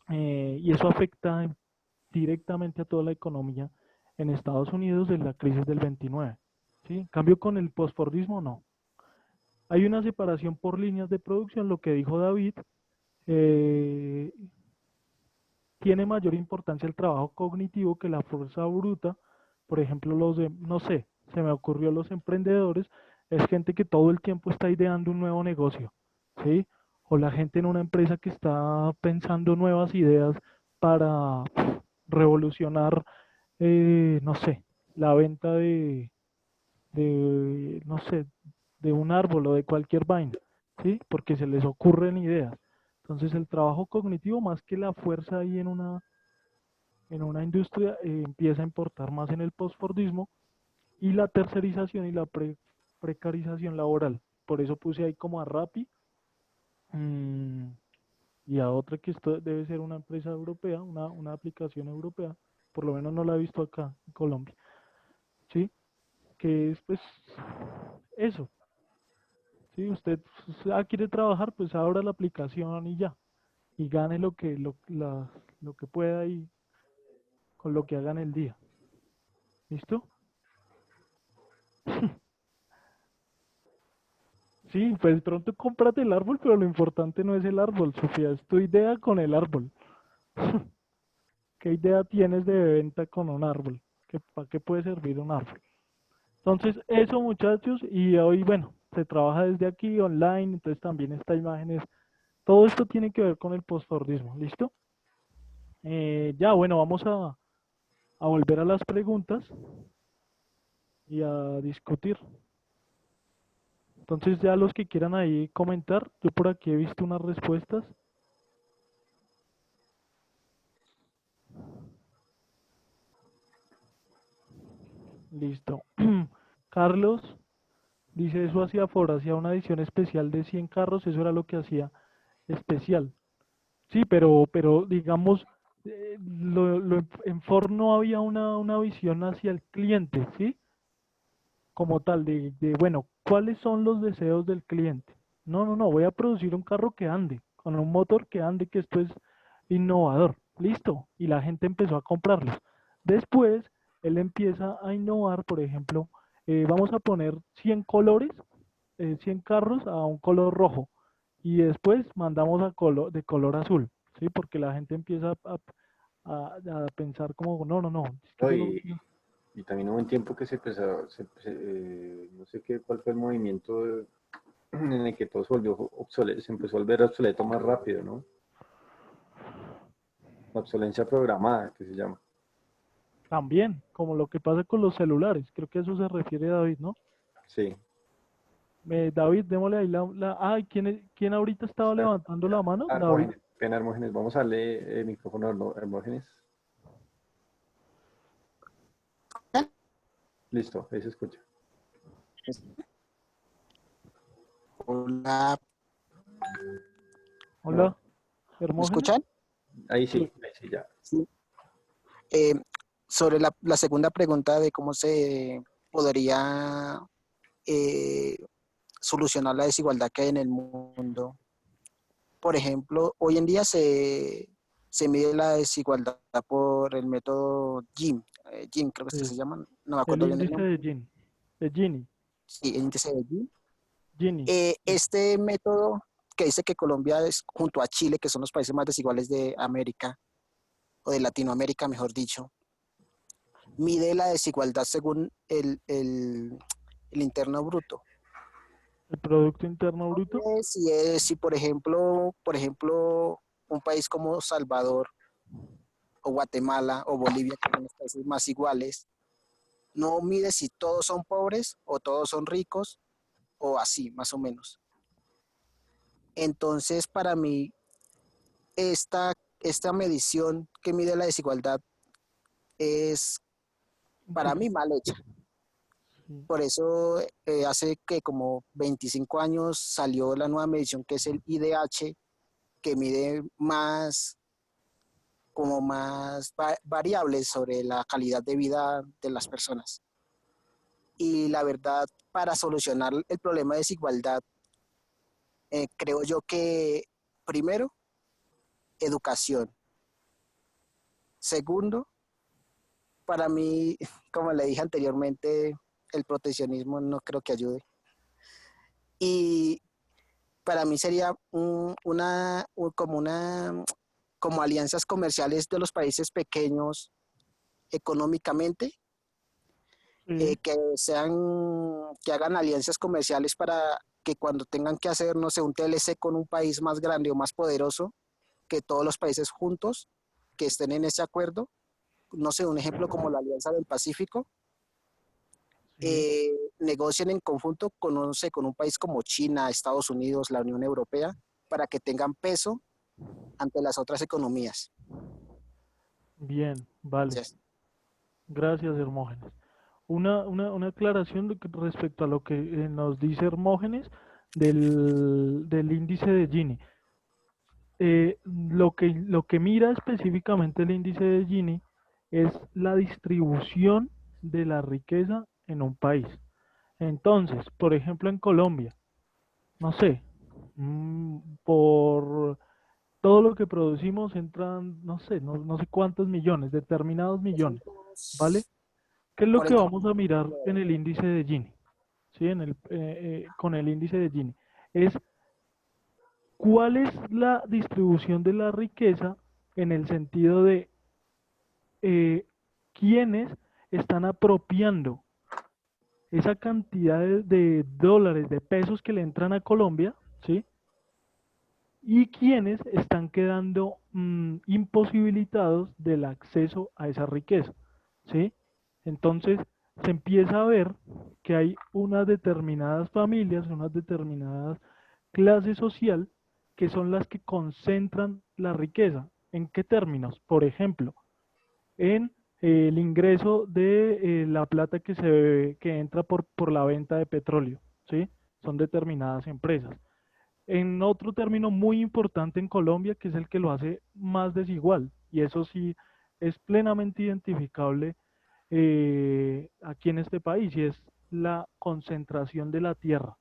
y eso afecta directamente a toda la economía en Estados Unidos de la crisis del 29, ¿sí? En cambio con el postfordismo no. Hay una separación por líneas de producción, lo que dijo David. eh, Tiene mayor importancia el trabajo cognitivo que la fuerza bruta. Por ejemplo, no sé, se me ocurrió los emprendedores, es gente que todo el tiempo está ideando un nuevo negocio, ¿sí? O la gente en una empresa que está pensando nuevas ideas para revolucionar, no sé, la venta no sé, de un árbol o de cualquier vaina, ¿sí? Porque se les ocurren ideas. Entonces el trabajo cognitivo, más que la fuerza ahí en una industria, empieza a importar más en el postfordismo, y la tercerización y la precarización laboral. Por eso puse ahí como a Rappi, mm, y a otra que esto debe ser una empresa europea, una aplicación europea, por lo menos no la he visto acá en Colombia, ¿sí? Que es pues eso. Si usted quiere trabajar, pues abra la aplicación y ya, y gane lo que pueda y con lo que haga en el día. ¿Listo? Sí, pues pronto cómprate el árbol, pero lo importante no es el árbol, Sofía, es tu idea con el árbol. ¿Qué idea tienes de venta con un árbol? ¿Para qué puede servir un árbol? Entonces, eso muchachos, y hoy, bueno, se trabaja desde aquí, online, entonces también esta imagen es, todo esto tiene que ver con el postfordismo, ¿listo? Ya, bueno, vamos a volver a las preguntas y a discutir. Entonces ya los que quieran ahí comentar, yo por aquí he visto unas respuestas. Listo. Carlos dice, eso hacía Ford, hacía una edición especial de 100 carros, eso era lo que hacía especial. Sí, pero digamos, en Ford no había una visión hacia el cliente, ¿sí? Como tal, bueno, ¿cuáles son los deseos del cliente? No, no, no, voy a producir un carro que ande, con un motor que ande, que esto es innovador. Listo. Y la gente empezó a comprarlos. Después, él empieza a innovar, por ejemplo, vamos a poner 100 colores, 100 carros a un color rojo. Y después mandamos de color azul, ¿sí? Porque la gente empieza a pensar como, no, no, no, es que No, yo no quiero. y también hubo un tiempo que se empezó, no sé qué, cuál fue el movimiento en el que todo se volvió obsoleto, se empezó a volver obsoleto más rápido, ¿no? La obsolencia programada, que se llama. También, como lo que pasa con los celulares, creo que a eso se refiere David, ¿no? Sí. David, démosle ahí Ay, ¿quién ahorita estaba levantando la mano? David. Hermógenes, pena Hermógenes. Vamos a darle el micrófono a Hermógenes. Listo, ahí se escucha. Hola, Hola, ¿me Hermógenes. escuchan? Ahí sí, ya. Sí. Sobre la segunda pregunta de cómo se podría solucionar la desigualdad que hay en el mundo. Por ejemplo, hoy en día se mide la desigualdad por el método Gini. Gini creo que Sí, se llama, no me el acuerdo bien el índice nombre. de Gini, Sí, el índice de Gini. Gini. Este método que dice que Colombia es junto a Chile, que son los países más desiguales de América, o de Latinoamérica, mejor dicho, mide la desigualdad según el interno bruto. El Producto Interno Bruto. Si por ejemplo, un país como Salvador o Guatemala o Bolivia, que son los países más iguales, no mide si todos son pobres o todos son ricos o así, más o menos. Entonces, para mí, esta medición que mide la desigualdad es, para mí, mal hecha. Sí. Por eso hace que como 25 años salió la nueva medición que es el IDH, que mide como más variables sobre la calidad de vida de las personas. Y la verdad, para solucionar el problema de desigualdad, creo yo que primero, educación. Segundo, para mí, como le dije anteriormente, el proteccionismo no creo que ayude. Y para mí sería como alianzas comerciales de los países pequeños económicamente, Sí. que hagan alianzas comerciales para que cuando tengan que hacer, no sé, un TLC con un país más grande o más poderoso, que todos los países juntos que estén en ese acuerdo, no sé, un ejemplo como la Alianza del Pacífico, Sí. negocien en conjunto con, no sé, con un país como China, Estados Unidos, la Unión Europea, para que tengan peso ante las otras economías. Bien, vale. Gracias. Gracias, Hermógenes. Una aclaración respecto a lo que nos dice Hermógenes del índice de Gini. Lo que mira específicamente el índice de Gini es la distribución de la riqueza en un país. Entonces, por ejemplo, en Colombia, no sé, por todo lo que producimos entran, no sé, no sé cuántos millones, determinados millones, ¿vale? ¿Qué es lo que 40 vamos a mirar en el índice de Gini? ¿Sí? Con el índice de Gini. Es cuál es la distribución de la riqueza en el sentido de quiénes están apropiando esa cantidad de dólares, de pesos que le entran a Colombia, ¿sí? Y quienes están quedando imposibilitados del acceso a esa riqueza, ¿sí? Entonces se empieza a ver que hay unas determinadas familias, unas determinadas clases social que son las que concentran la riqueza. ¿En qué términos? Por ejemplo, en el ingreso de la plata que entra por la venta de petróleo, ¿sí? Son determinadas empresas. En otro término muy importante en Colombia, que es el que lo hace más desigual, y eso sí es plenamente identificable aquí en este país, y es la concentración de la tierra,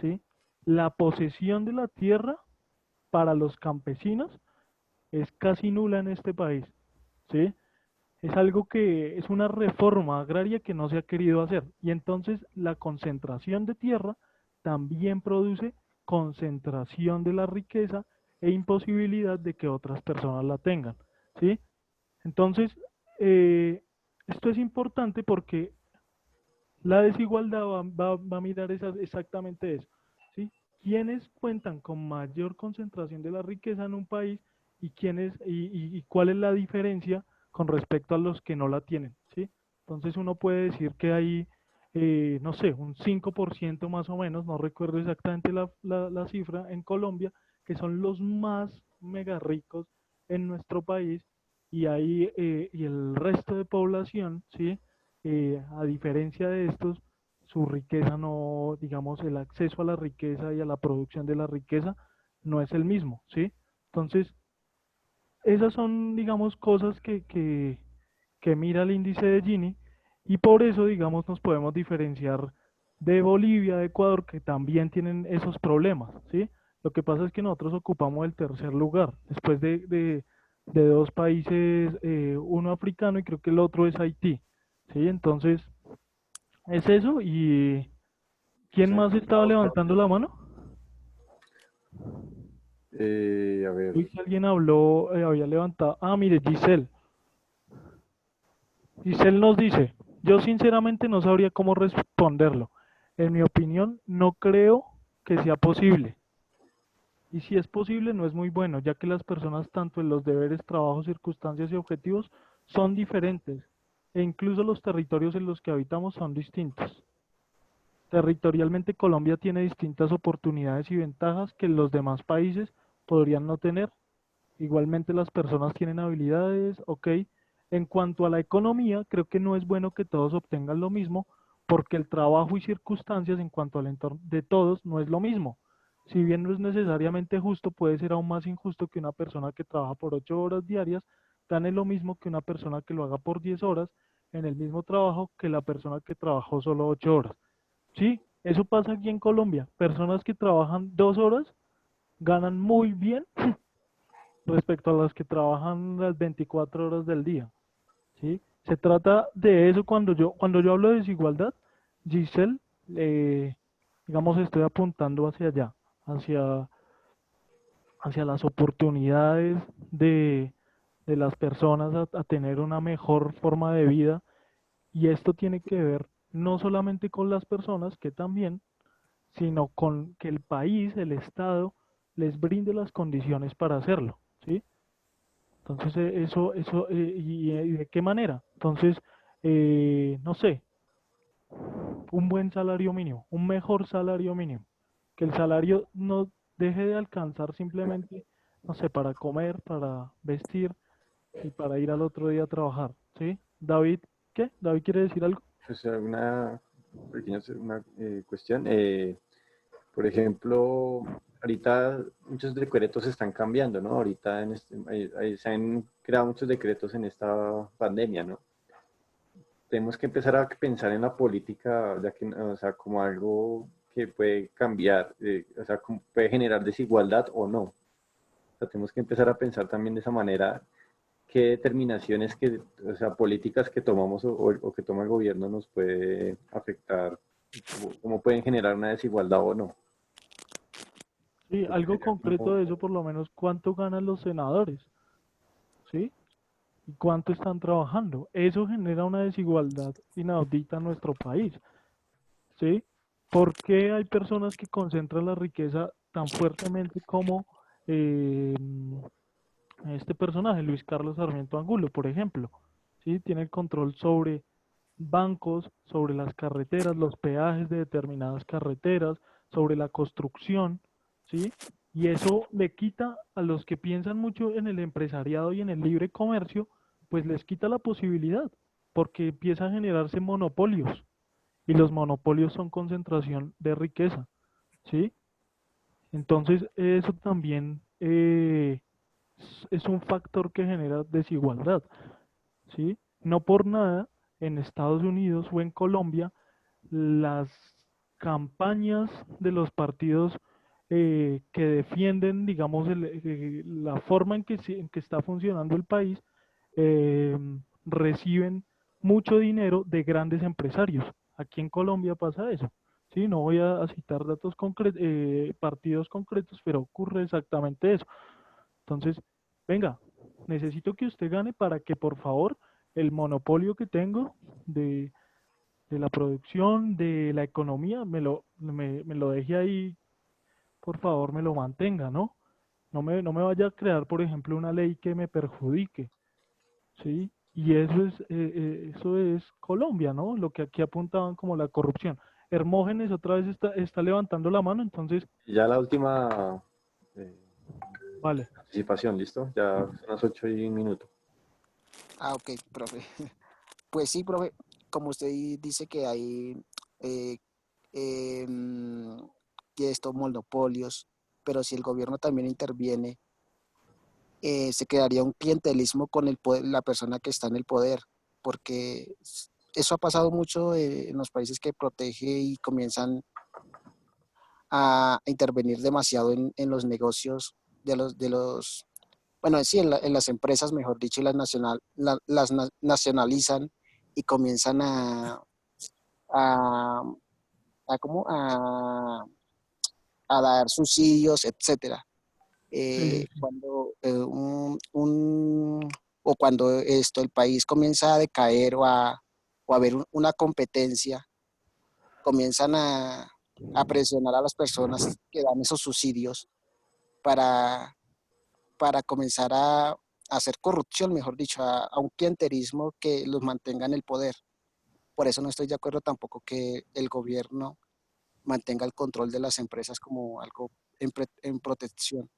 ¿sí? La posesión de la tierra para los campesinos es casi nula en este país, ¿sí? Es algo que es una reforma agraria que no se ha querido hacer. Y entonces la concentración de tierra también produce concentración de la riqueza e imposibilidad de que otras personas la tengan, ¿sí? Entonces, esto es importante porque la desigualdad va a mirar exactamente eso, ¿sí? ¿Quiénes cuentan con mayor concentración de la riqueza en un país y y cuál es la diferencia con respecto a los que no la tienen, ¿sí? Entonces uno puede decir que hay, no sé, un 5% más o menos, no recuerdo exactamente la cifra, en Colombia, que son los más mega ricos en nuestro país y el resto de población, ¿sí? A diferencia de estos, su riqueza no, digamos, el acceso a la riqueza y a la producción de la riqueza no es el mismo, ¿sí? Entonces, esas son, digamos, cosas que mira el índice de Gini y por eso, digamos, nos podemos diferenciar de Bolivia, de Ecuador, que también tienen esos problemas, ¿sí? Lo que pasa es que nosotros ocupamos el tercer lugar, después de dos países, uno africano y creo que el otro es Haití, ¿sí? Entonces, es eso. ¿Y quién más Exacto. estaba levantando la mano? A ver, Uy, que alguien habló, había levantado. Ah, mire, Giselle. Giselle nos dice, yo sinceramente no sabría cómo responderlo. En mi opinión, no creo que sea posible. Y si es posible, no es muy bueno, ya que las personas, tanto en los deberes, trabajos, circunstancias y objetivos, son diferentes. E incluso los territorios en los que habitamos son distintos. Territorialmente, Colombia tiene distintas oportunidades y ventajas que los demás países podrían no tener. Igualmente las personas tienen habilidades, ok. En cuanto a la economía, creo que no es bueno que todos obtengan lo mismo, porque el trabajo y circunstancias en cuanto al entorno de todos no es lo mismo. Si bien no es necesariamente justo, puede ser aún más injusto que una persona que trabaja por 8 horas diarias gane lo mismo que una persona que lo haga por 10 horas en el mismo trabajo que la persona que trabajó solo 8 horas. Sí, eso pasa aquí en Colombia. Personas que trabajan 2 horas ganan muy bien respecto a las que trabajan las 24 horas del día. ¿Sí? Se trata de eso cuando yo hablo de desigualdad, Giselle, digamos, estoy apuntando hacia allá, hacia, hacia las oportunidades de las personas a tener una mejor forma de vida. Y esto tiene que ver no solamente con las personas, que también, sino con que el país, el Estado, les brinde las condiciones para hacerlo, ¿sí? Entonces, ¿y de qué manera? Entonces, no sé, un buen salario mínimo, un mejor salario mínimo, que el salario no deje de alcanzar simplemente, no sé, para comer, para vestir y para ir al otro día a trabajar, ¿sí? David, ¿qué? ¿David quiere decir algo? o sea, una pequeña cuestión. Por ejemplo, ahorita muchos decretos están cambiando, ¿no? Ahorita se han creado muchos decretos en esta pandemia, ¿no? Tenemos que empezar a pensar en la política, ya que, o sea, como algo que puede cambiar, o sea, puede generar desigualdad o no. O sea, tenemos que empezar a pensar también de esa manera qué determinaciones, o sea, políticas que tomamos o que toma el gobierno nos puede afectar, cómo pueden generar una desigualdad o no. Sí, Creo que algo sería concreto como, de eso, por lo menos, ¿cuánto ganan los senadores? ¿Sí? ¿Y cuánto están trabajando? Eso genera una desigualdad inaudita en nuestro país. ¿sí? ¿Por qué hay personas que concentran la riqueza tan fuertemente como eh, este personaje, Luis Carlos Sarmiento Angulo, por ejemplo? ¿Sí? Tiene el control sobre bancos, sobre las carreteras, los peajes de determinadas carreteras, sobre la construcción, ¿sí? Y eso le quita a los que piensan mucho en el empresariado y en el libre comercio, pues les quita la posibilidad, porque empieza a generarse monopolios, y los monopolios son concentración de riqueza, ¿sí? Entonces, eso también es un factor que genera desigualdad, ¿sí? No por nada en Estados Unidos o en Colombia las campañas de los partidos que defienden, digamos, la forma en que, en que está funcionando el país, eh, reciben mucho dinero de grandes empresarios. Aquí en Colombia pasa eso. Sí, no voy a citar datos concretos, partidos concretos, pero ocurre exactamente eso. Entonces, venga, necesito que usted gane para que por favor el monopolio que tengo de la producción, de la economía, me lo deje ahí, por favor, me lo mantenga, ¿no? No me vaya a crear, por ejemplo, una ley que me perjudique, ¿sí? Y eso es Colombia, ¿no? Lo que aquí apuntaban como la corrupción. Hermógenes otra vez está levantando la mano, entonces, Y ya la última eh, vale. participación, ¿listo? Ya son las 8:01. Ah, ok, profe. Pues sí, profe, como usted dice que hay eh, em, que estos monopolios, pero si el gobierno también interviene, se crearía un clientelismo con el poder, la persona que está en el poder, porque eso ha pasado mucho en los países que protege y comienzan a intervenir demasiado en los negocios bueno, sí, en las empresas, mejor dicho, y nacionalizan y comienzan a, ¿cómo? A dar subsidios, etcétera. Sí, sí, sí. Cuando o cuando el país comienza a decaer o a haber una competencia, comienzan a presionar a las personas que dan esos subsidios para, para comenzar a hacer corrupción, mejor dicho, a un clientelismo que los mantenga en el poder. Por eso no estoy de acuerdo tampoco que el gobierno mantenga el control de las empresas como algo en protección.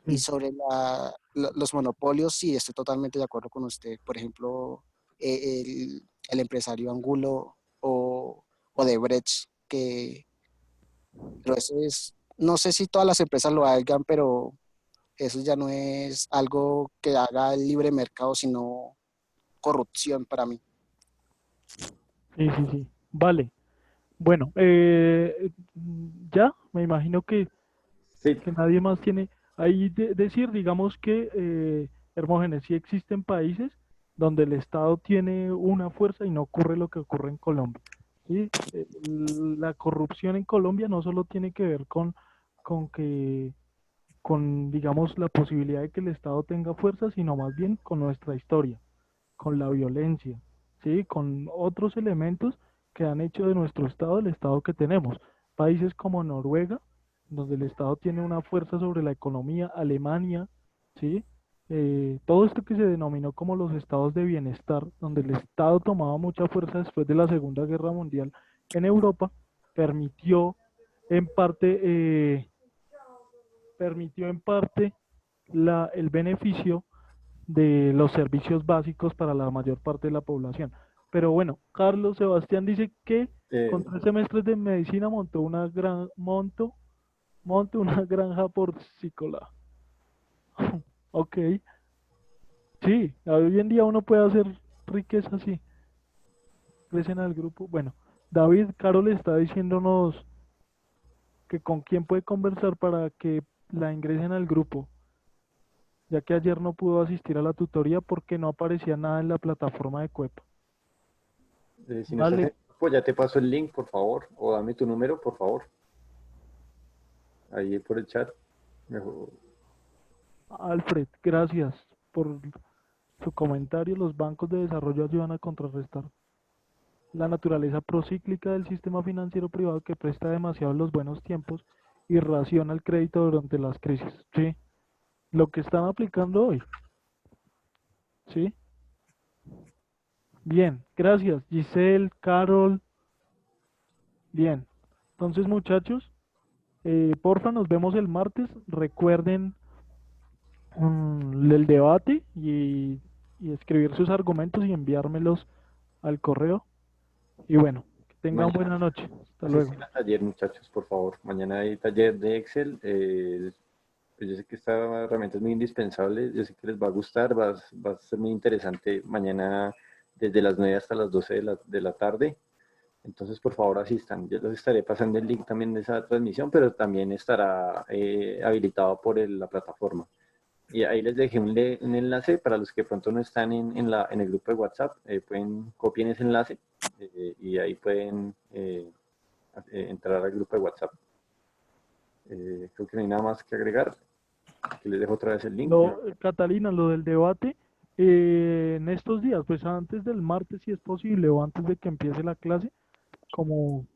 Y Sí. sobre los monopolios, sí, estoy totalmente de acuerdo con usted. Por ejemplo, el empresario Angulo o de Brecht, pero eso es, no sé si todas las empresas lo hagan, pero eso ya no es algo que haga el libre mercado, sino corrupción para mí. Sí, sí, sí. Vale. Bueno, ya, me imagino Sí, que nadie más tiene ahí decir, digamos que, Hermógenes, sí existen países donde el Estado tiene una fuerza y no ocurre lo que ocurre en Colombia. ¿Sí? La corrupción en Colombia no solo tiene que ver con que, con, digamos, la posibilidad de que el Estado tenga fuerza, sino más bien con nuestra historia, con la violencia, ¿sí? Con otros elementos que han hecho de nuestro Estado el Estado que tenemos. Países como Noruega, donde el Estado tiene una fuerza sobre la economía, Alemania, ¿sí? Todo esto que se denominó como los estados de bienestar, donde el Estado tomaba mucha fuerza después de la Segunda Guerra Mundial en Europa, permitió en parte, permitió en parte el beneficio de los servicios básicos para la mayor parte de la población. Pero bueno, Carlos Sebastián dice que eh, con 3 semestres de medicina monto una granja porcícola. Ok, sí, hoy en día uno puede hacer riqueza así, crecen al grupo. Bueno, David, Carol está diciéndonos que con quién puede conversar para que la ingresen al grupo, ya que ayer no pudo asistir a la tutoría porque no aparecía nada en la plataforma de Cuepa. si no estás Vale, en grupo, ya te paso el link, por favor, o dame tu número, por favor, ahí por el chat. Mejor. Alfred, gracias por su comentario. Los bancos de desarrollo ayudan a contrarrestar. la naturaleza procíclica del sistema financiero privado que presta demasiado en los buenos tiempos y raciona el crédito durante las crisis. ¿Sí? Lo que están aplicando hoy. ¿Sí? Bien, gracias. Giselle, Carol. Bien. Entonces, muchachos, porfa, nos vemos el martes. Recuerden el debate y escribir sus argumentos y enviármelos al correo. Y bueno, que tengan Mañana buena noche. Hasta luego. asistan al taller, muchachos, por favor. Mañana hay taller de Excel. Pues yo sé que esta herramienta es muy indispensable. Yo sé que les va a gustar. Va a ser muy interesante mañana desde las 9 hasta las 12 de la tarde. Entonces, por favor, asistan. Yo les estaré pasando el link también de esa transmisión, pero también estará habilitado por la plataforma. Y ahí les dejé un enlace para los que pronto no están en el grupo de WhatsApp. Copien ese enlace y ahí pueden entrar al grupo de WhatsApp. Creo que no hay nada más que agregar. Aquí les dejo otra vez el link. Catalina, lo del debate, en estos días, pues antes del martes, si es posible, o antes de que empiece la clase, como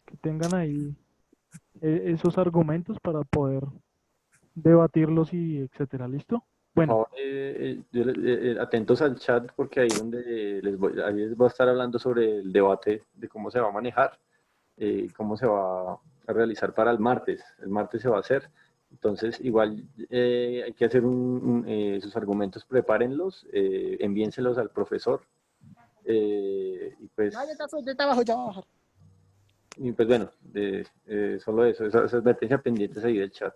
que tengan ahí esos argumentos para poder debatirlos y etcétera. ¿Listo? Por Bueno, favor, atentos al chat porque ahí donde ahí les voy a estar hablando sobre el debate de cómo se va a manejar, cómo se va a realizar para el martes. El martes se va a hacer. Entonces, igual hay que hacer sus argumentos, prepárenlos, envíenselos al profesor. Y pues bueno, solo eso, esas advertencias pendientes ahí del chat.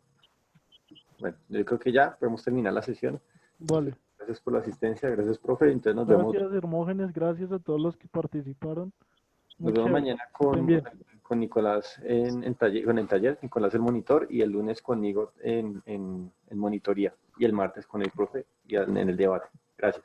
Bueno, yo creo que ya podemos terminar la sesión. vale. Gracias por la asistencia, gracias, profe. Entonces nos vemos. Gracias, Hermógenes, gracias a todos los que participaron. Nos vemos mañana con Nicolás en el taller, Nicolás el monitor, y el lunes conmigo en monitoría, y el martes con el profe y en el debate. Gracias.